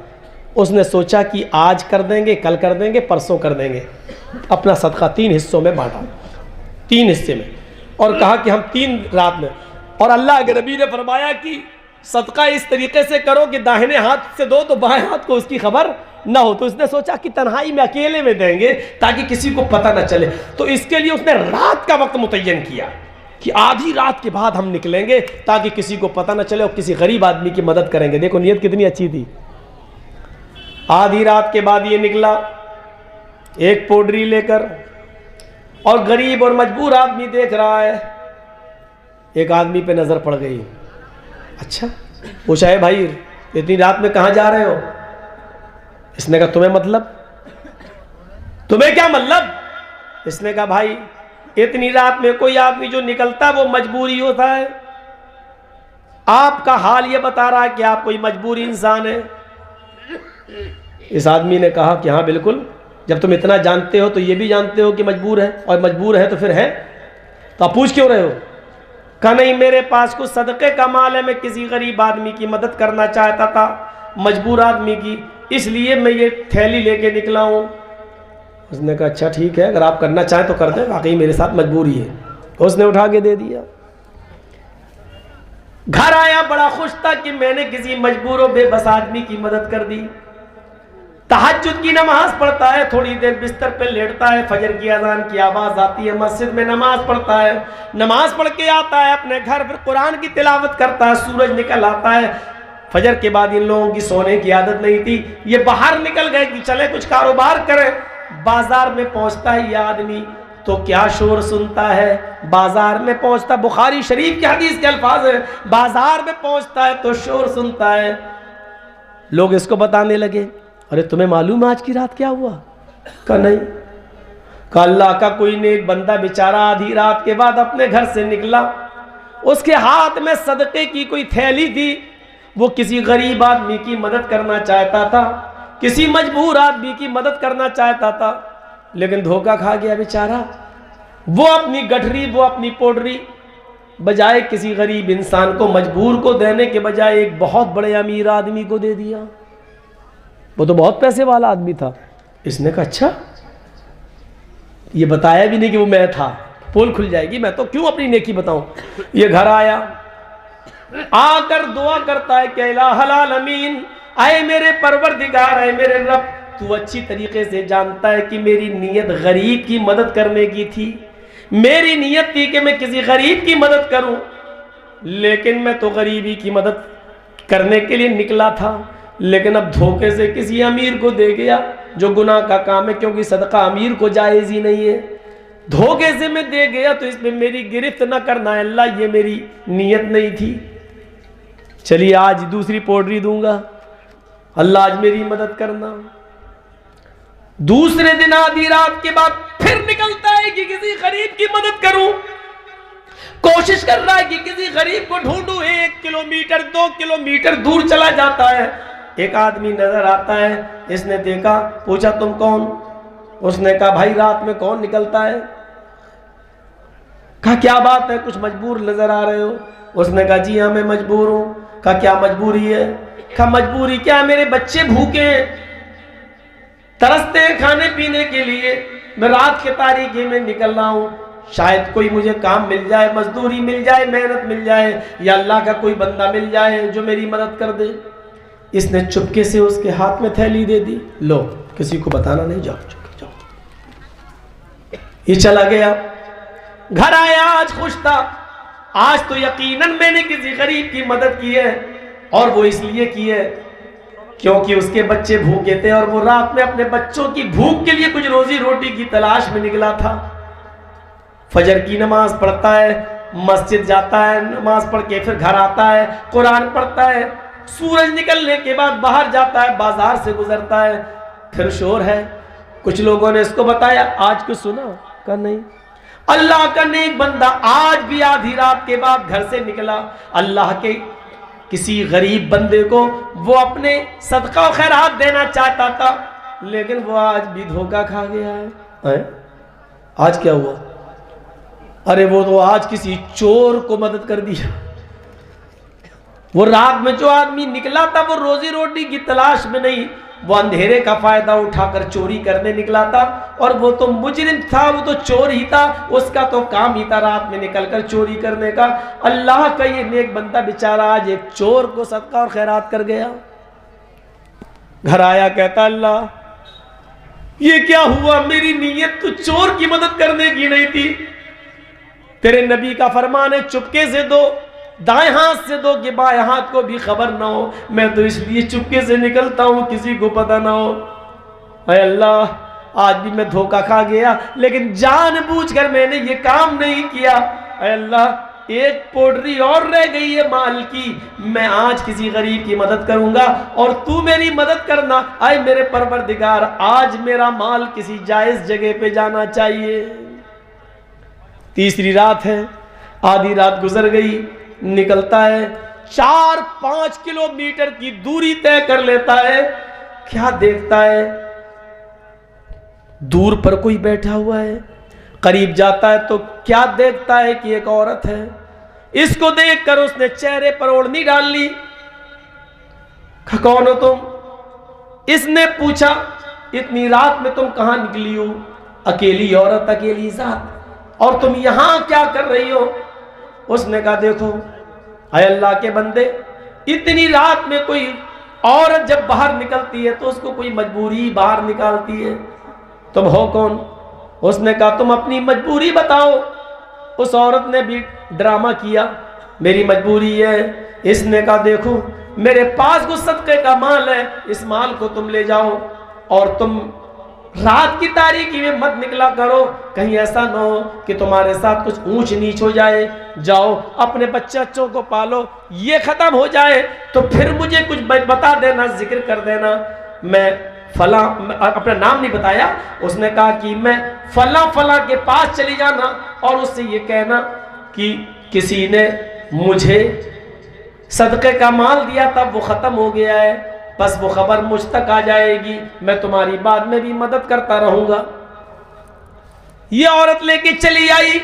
اس نے سوچا کہ آج کر دیں گے, کل کر دیں گے, پرسوں کر دیں گے. اپنا صدقہ 3 حصوں میں بانٹا, 3 حصے میں, اور کہا کہ ہم 3 رات میں. اور اللہ کے نبی نے فرمایا کہ صدقہ اس طریقے سے کرو کہ داہنے ہاتھ سے دو تو بائیں ہاتھ کو اس کی خبر نہ ہو. تو اس نے سوچا کہ تنہائی میں اکیلے میں دیں گے تاکہ کسی کو پتہ نہ چلے. تو اس کے لیے اس نے رات کا وقت متعین کیا کہ آدھی رات کے بعد ہم نکلیں گے تاکہ کسی کو پتہ نہ چلے اور کسی غریب آدمی کی مدد کریں گے. دیکھو نیت کتنی اچھی تھی. آدھی رات کے بعد یہ نکلا ایک پوڈری لے کر, اور غریب اور مجبور آدمی دیکھ رہا ہے. ایک آدمی پہ نظر پڑ گئی. اچھا, پوچھا ہے بھائی اتنی رات میں کہاں جا رہے ہو؟ اس نے کہا تمہیں مطلب, تمہیں کیا مطلب؟ اس نے کہا بھائی اتنی رات میں کوئی آدمی جو نکلتا ہے وہ مجبوری ہوتا ہے. آپ کا حال یہ بتا رہا ہے کہ آپ کوئی مجبوری انسان ہے. اس آدمی نے کہا کہ ہاں بالکل, جب تم اتنا جانتے ہو تو یہ بھی جانتے ہو کہ مجبور ہے, اور مجبور ہے تو پھر ہے, تو آپ پوچھ کیوں رہے ہو؟ کہا نہیں, میرے پاس کچھ صدقے کا مال ہے, میں کسی غریب آدمی کی مدد کرنا چاہتا تھا, مجبور آدمی کی, اس لیے میں یہ تھیلی لے کے نکلا ہوں. اس نے کہا اچھا ٹھیک ہے, اگر آپ کرنا چاہیں تو کر دیں, واقعی میرے ساتھ مجبوری ہے. اس نے اٹھا کے دے دیا. گھر آیا بڑا خوش تھا کہ میں نے کسی مجبور و بے بس آدمی کی مدد کر دی. تہجد کی نماز پڑھتا ہے, تھوڑی دیر بستر پہ لیٹتا ہے, فجر کی اذان کی آواز آتی ہے, مسجد میں نماز پڑھتا ہے, نماز پڑھ کے آتا ہے اپنے گھر, پھر قرآن کی تلاوت کرتا ہے. سورج نکل آتا ہے. فجر کے بعد ان لوگوں کی سونے کی عادت نہیں تھی, یہ باہر نکل گئے کہ چلے کچھ کاروبار کریں. بازار میں پہنچتا ہے یہ آدمی تو کیا شور سنتا ہے. بازار میں پہنچتا, بخاری شریف کی حدیث کے الفاظ ہیں, بازار میں پہنچتا ہے تو شور سنتا ہے. لوگ اس کو بتانے لگے ارے تمہیں معلوم ہے آج کی رات کیا ہوا؟ کہا نہیں. کہا اللہ کا کوئی نیک بندہ بیچارہ آدھی رات کے بعد اپنے گھر سے نکلا, اس کے ہاتھ میں صدقے کی کوئی تھیلی تھی, وہ کسی غریب آدمی کی مدد کرنا چاہتا تھا, کسی مجبور آدمی کی مدد کرنا چاہتا تھا, لیکن دھوکہ کھا گیا بیچارہ. وہ اپنی گٹھری, وہ اپنی پوڈری بجائے کسی غریب انسان کو, مجبور کو دینے کے بجائے ایک بہت بڑے امیر آدمی کو دے دیا. وہ تو بہت پیسے والا آدمی تھا. اس نے کہا اچھا, یہ بتایا بھی نہیں کہ وہ میں تھا, پول کھل جائے گی, میں تو کیوں اپنی نیکی بتاؤں. یہ گھر آیا, آ کر دعا کرتا ہے کہ الہ العالمین, اے میرے پروردگار, اے میرے رب, تو اچھی طریقے سے جانتا ہے کہ میری نیت غریب کی مدد کرنے کی تھی. میری نیت تھی کہ میں کسی غریب کی مدد کروں, لیکن میں تو غریبی کی مدد کرنے کے لیے نکلا تھا, لیکن اب دھوکے سے کسی امیر کو دے گیا, جو گناہ کا کام ہے, کیونکہ صدقہ امیر کو جائز ہی نہیں ہے. دھوکے سے میں دے گیا تو اس میں میری گرفت نہ کرنا ہے اللہ, یہ میری نیت نہیں تھی. چلیے آج دوسری پوڈری دوں گا, اللہ آج میری مدد کرنا. دوسرے دن آدھی رات کے بعد پھر نکلتا ہے کہ کسی غریب کی مدد کروں, کوشش کر رہا ہے کہ کسی غریب کو ڈھونڈوں. 1 کلومیٹر 2 کلومیٹر دور چلا جاتا ہے, ایک آدمی نظر آتا ہے. اس نے دیکھا, پوچھا تم کون؟ اس نے کہا بھائی رات میں کون نکلتا ہے؟ کہا کیا بات ہے, کچھ مجبور نظر آ رہے ہو؟ اس نے کہا جی ہاں میں مجبور ہوں. کہا کیا مجبوری ہے؟ کہا مجبوری کیا ہے, میرے بچے بھوکے ہیں, ترستے ہیں کھانے پینے کے لیے, میں رات کے تاریکی میں نکل رہا ہوں, شاید کوئی مجھے کام مل جائے, مزدوری مل جائے, محنت مل جائے, یا اللہ کا کوئی بندہ مل جائے جو میری مدد کر دے. اس نے چپکے سے اس کے ہاتھ میں تھیلی دے دی, لو کسی کو بتانا نہیں, جاؤ جاؤ. یہ چلا گیا. گھر آیا, آج خوش تھا, آج تو یقیناً میں نے کسی غریب کی مدد کی ہے, اور وہ اس لیے کی ہے کیونکہ اس کے بچے بھوکے تھے, اور وہ رات میں اپنے بچوں کی بھوک کے لیے کچھ روزی روٹی کی تلاش میں نکلا تھا. فجر کی نماز پڑھتا ہے, مسجد جاتا ہے, نماز پڑھ کے پھر گھر آتا ہے, قرآن پڑھتا ہے. سورج نکلنے کے بعد باہر جاتا ہے, بازار سے گزرتا ہے, پھر شور ہے. کچھ لوگوں نے اس کو بتایا آج کچھ سنا؟ کہا نہیں. اللہ کا نیک بندہ آج بھی آدھی رات کے بعد گھر سے نکلا, اللہ کے کسی غریب بندے کو وہ اپنے صدقہ و خیرات دینا چاہتا تھا, لیکن وہ آج بھی دھوکہ کھا گیا ہے. آج کیا ہوا؟ ارے وہ تو آج کسی چور کو مدد کر دیا. وہ رات میں جو آدمی نکلا تھا وہ روزی روٹی کی تلاش میں نہیں, وہ اندھیرے کا فائدہ اٹھا کر چوری کرنے نکلا تھا، اور وہ تو مجرم تھا، وہ تو چور ہی تھا، اس کا تو کام ہی تھا رات میں نکل کر چوری کرنے کا۔ اللہ کا یہ نیک بندہ بیچارہ آج ایک چور کو صدقہ اور خیرات کر گیا۔ گھر آیا، کہتا اللہ یہ کیا ہوا، میری نیت تو چور کی مدد کرنے کی نہیں تھی۔ تیرے نبی کا فرمان ہے چپکے سے دو، دائیں ہاتھ سے دو کہ بائیں ہاتھ کو بھی خبر نہ ہو، میں تو اس لیے چپکے سے نکلتا ہوں کسی کو پتہ نہ ہو۔ اے اللہ آج بھی میں دھوکہ کھا گیا، لیکن جان بوجھ کر میں نے یہ کام نہیں کیا۔ اے اللہ ایک پوٹری اور رہ گئی ہے مال کی، میں آج کسی غریب کی مدد کروں گا اور تو میری مدد کرنا۔ اے میرے پروردگار آج میرا مال کسی جائز جگہ پہ جانا چاہیے۔ تیسری رات ہے، آدھی رات گزر گئی، نکلتا ہے 4-5 کلومیٹر کی دوری طے کر لیتا ہے۔ کیا دیکھتا ہے؟ دور پر کوئی بیٹھا ہوا ہے۔ قریب جاتا ہے تو کیا دیکھتا ہے کہ ایک عورت ہے۔ اس کو دیکھ کر اس نے چہرے پر اوڑھنی ڈال لی۔ کون ہو تم؟ اس نے پوچھا اتنی رات میں تم کہاں نکلی ہو؟ اکیلی عورت، اکیلی ذات، اور تم یہاں کیا کر رہی ہو؟ اس نے کہا دیکھو اے اللہ کے بندے، اتنی رات میں کوئی عورت جب باہر نکلتی ہے تو اس کو کوئی مجبوری باہر نکالتی ہے، تم ہو کون؟ اس نے کہا تم اپنی مجبوری بتاؤ۔ اس عورت نے بھی ڈرامہ کیا، میری مجبوری ہے۔ اس نے کہا دیکھو میرے پاس کچھ صدقے کا مال ہے، اس مال کو تم لے جاؤ، اور تم رات کی تاریکی میں مت نکلا کرو، کہیں ایسا نہ ہو کہ تمہارے ساتھ کچھ اونچ نیچ ہو جائے۔ جاؤ اپنے بچوں کو پالو، یہ ختم ہو جائے تو پھر مجھے کچھ بتا دینا، ذکر کر دینا۔ میں فلاں، اپنا نام نہیں بتایا، اس نے کہا کہ میں فلاں فلاں کے پاس چلی جانا اور اس سے یہ کہنا کہ کسی نے مجھے صدقے کا مال دیا تھا، وہ ختم ہو گیا ہے، بس وہ خبر مجھ تک آ جائے گی، میں تمہاری بعد میں بھی مدد کرتا رہوں گا۔ یہ عورت لے کے چلی آئی،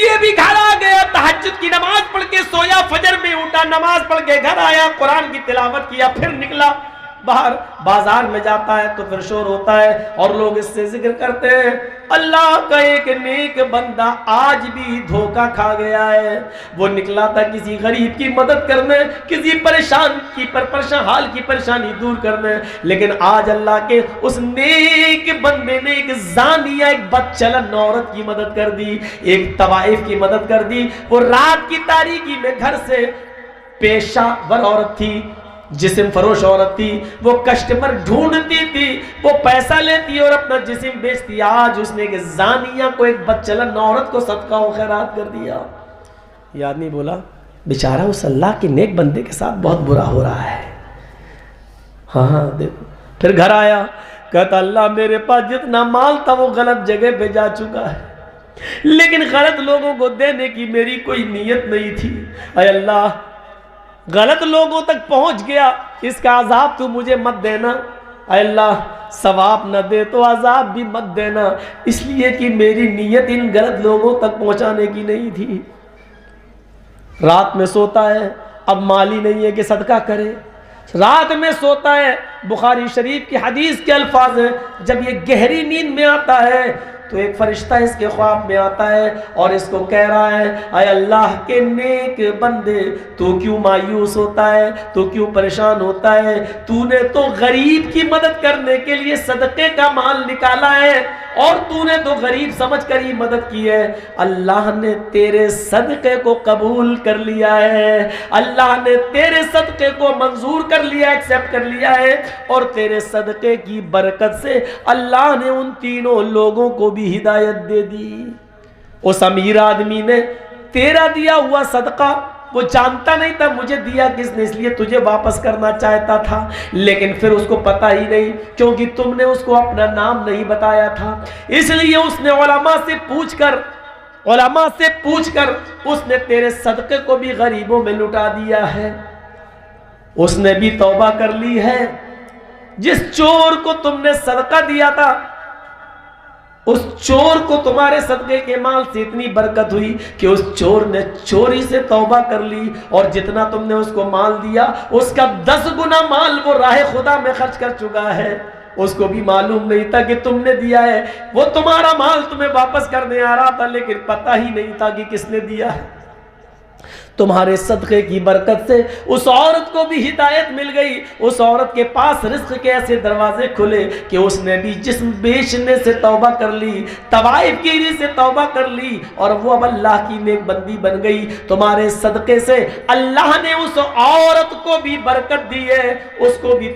یہ بھی گھر آ گیا، تہجد کی نماز پڑھ کے سویا، فجر میں اٹھا، نماز پڑھ کے گھر آیا، قرآن کی تلاوت کیا، پھر نکلا باہر، بازار میں جاتا ہے تو پھر شور ہوتا ہے اور لوگ اس سے ذکر کرتے ہیں اللہ کا ایک نیک بندہ آج بھی دھوکہ کھا گیا ہے، وہ نکلا تھا کسی غریب کی مدد کرنے، کسی پریشان حال کی پریشانی دور کرنے، لیکن آج اللہ کے اس نیک بندے نے ایک زانیہ، ایک بدچلن عورت کی مدد کر دی، ایک طوائف کی مدد کر دی۔ وہ رات کی تاریکی میں گھر سے پیشہ ور عورت تھی، جسم فروش عورت تھی، وہ کسٹمر ڈھونڈتی تھی، وہ پیسہ لیتی اور اپنا جسم بیچتی۔ آج اس نے ایک زانیہ کو، ایک بدچلن عورت کو صدقہ و خیرات کر دیا۔ یہ آدمی بولا بیچارہ اس اللہ کے نیک بندے کے ساتھ بہت برا ہو رہا ہے۔ ہاں دیکھو، پھر گھر آیا، کہتا اللہ میرے پاس جتنا مال تھا وہ غلط جگہ پہ جا چکا ہے، لیکن غلط لوگوں کو دینے کی میری کوئی نیت نہیں تھی۔ اے اللہ غلط لوگوں تک پہنچ گیا، اس کا عذاب تو مجھے مت دینا۔ اے اللہ ثواب نہ دے تو عذاب بھی مت دینا، اس لیے کہ میری نیت ان غلط لوگوں تک پہنچانے کی نہیں تھی۔ رات میں سوتا ہے، اب مال ہی نہیں ہے کہ صدقہ کرے، رات میں سوتا ہے۔ بخاری شریف کی حدیث کے الفاظ ہیں، جب یہ گہری نیند میں آتا ہے تو ایک فرشتہ اس کے خواب میں آتا ہے اور اس کو کہہ رہا ہے اے اللہ کے نیک بندے، تو کیوں مایوس ہوتا ہے، تو کیوں پریشان ہوتا ہے؟ تو نے تو غریب کی مدد کرنے کے لیے صدقے کا مال نکالا ہے اور تو نے تو غریب سمجھ کر ہی مدد کی ہے۔ اللہ نے تیرے صدقے کو قبول کر لیا ہے، اللہ نے تیرے صدقے کو منظور کر لیا، ایکسیپٹ کر لیا ہے، اور تیرے صدقے کی برکت سے اللہ نے ان تینوں لوگوں کو بھی ہدایت دے دی۔ اس امیر آدمی نے تیرا دیا ہوا صدقہ وہ جانتا نہیں تھا مجھے دیا کس نے، اس لیے تجھے واپس کرنا چاہتا تھا، لیکن پھر اس کو پتہ ہی نہیں کیونکہ تم نے اس کو اپنا نام نہیں بتایا تھا، اس لیے اس نے علماء سے پوچھ کر اس نے تیرے صدقے کو بھی غریبوں میں لٹا دیا ہے۔ اس نے بھی توبہ کر لی ہے۔ جس چور کو تم نے صدقہ دیا تھا اس چور کو تمہارے صدقے کے مال سے اتنی برکت ہوئی کہ اس چور نے چوری سے توبہ کر لی، اور جتنا تم نے اس کو مال دیا اس کا 10 گنا مال وہ راہ خدا میں خرچ کر چکا ہے۔ اس کو بھی معلوم نہیں تھا کہ تم نے دیا ہے، وہ تمہارا مال تمہیں واپس کرنے آ رہا تھا لیکن پتہ ہی نہیں تھا کہ کس نے دیا ہے۔ تمہارے صدقے کی برکت سے اس عورت کو بھی ہدایت مل گئی، اس عورت کے پاس رزق کے ایسے دروازے کھلے کہ اس نے بھی جسم بیچنے سے توبہ کر لی، طوائف گیری سے توبہ کر لی، اور وہ اب اللہ کی نیک بندی بن گئی۔ تمہارے صدقے سے اللہ نے اس عورت کو بھی برکت دی ہے، اس کو بھی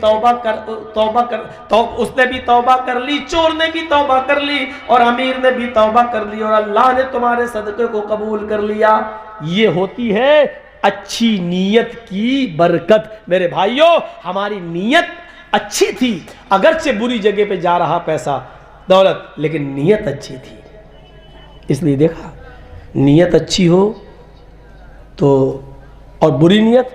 اس نے بھی توبہ کر لی، چور نے بھی توبہ کر لی، اور امیر نے بھی توبہ کر لی، اور اللہ نے تمہارے صدقے کو قبول کر لیا۔ یہ ہوتی ہے اچھی نیت کی برکت۔ میرے بھائیوں، ہماری نیت اچھی تھی، اگرچہ بری جگہ پہ جا رہا پیسہ دولت، لیکن نیت اچھی تھی۔ اس لیے دیکھا، نیت اچھی ہو تو، اور بری نیت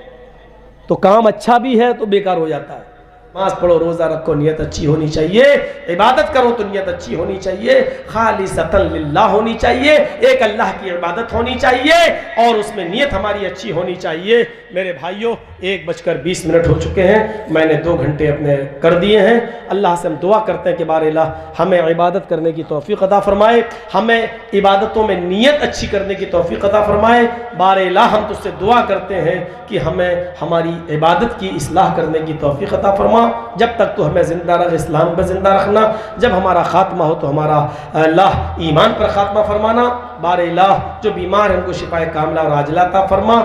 تو کام اچھا بھی ہے تو بیکار ہو جاتا ہے۔ نماز پڑھو، روزہ رکھو، نیت اچھی ہونی چاہیے، عبادت کرو تو نیت اچھی ہونی چاہیے، خالصۃ للہ ہونی چاہیے، ایک اللہ کی عبادت ہونی چاہیے، اور اس میں نیت ہماری اچھی ہونی چاہیے۔ میرے بھائیوں، 1:20 ہو چکے ہیں، میں نے 2 گھنٹے اپنے کر دیے ہیں۔ اللہ سے ہم دعا کرتے ہیں کہ بار الہ ہمیں عبادت کرنے کی توفیق عطا فرمائے، ہمیں عبادتوں میں نیت اچھی کرنے کی توفیق عطا فرمائے۔ بار الہ ہم تجھ سے دعا کرتے ہیں کہ ہمیں ہماری عبادت کی اصلاح کرنے کی توفیق عطا فرما۔ جب تک تو ہمیں زندہ رکھ، اسلام پر زندہ رکھنا، جب ہمارا خاتمہ ہو تو ہمارا اللہ ایمان پر خاتمہ فرمانا۔ بار الہ جو بیمار ہیں ان کو شفائے کاملہ اور عاجلہ عطا فرما۔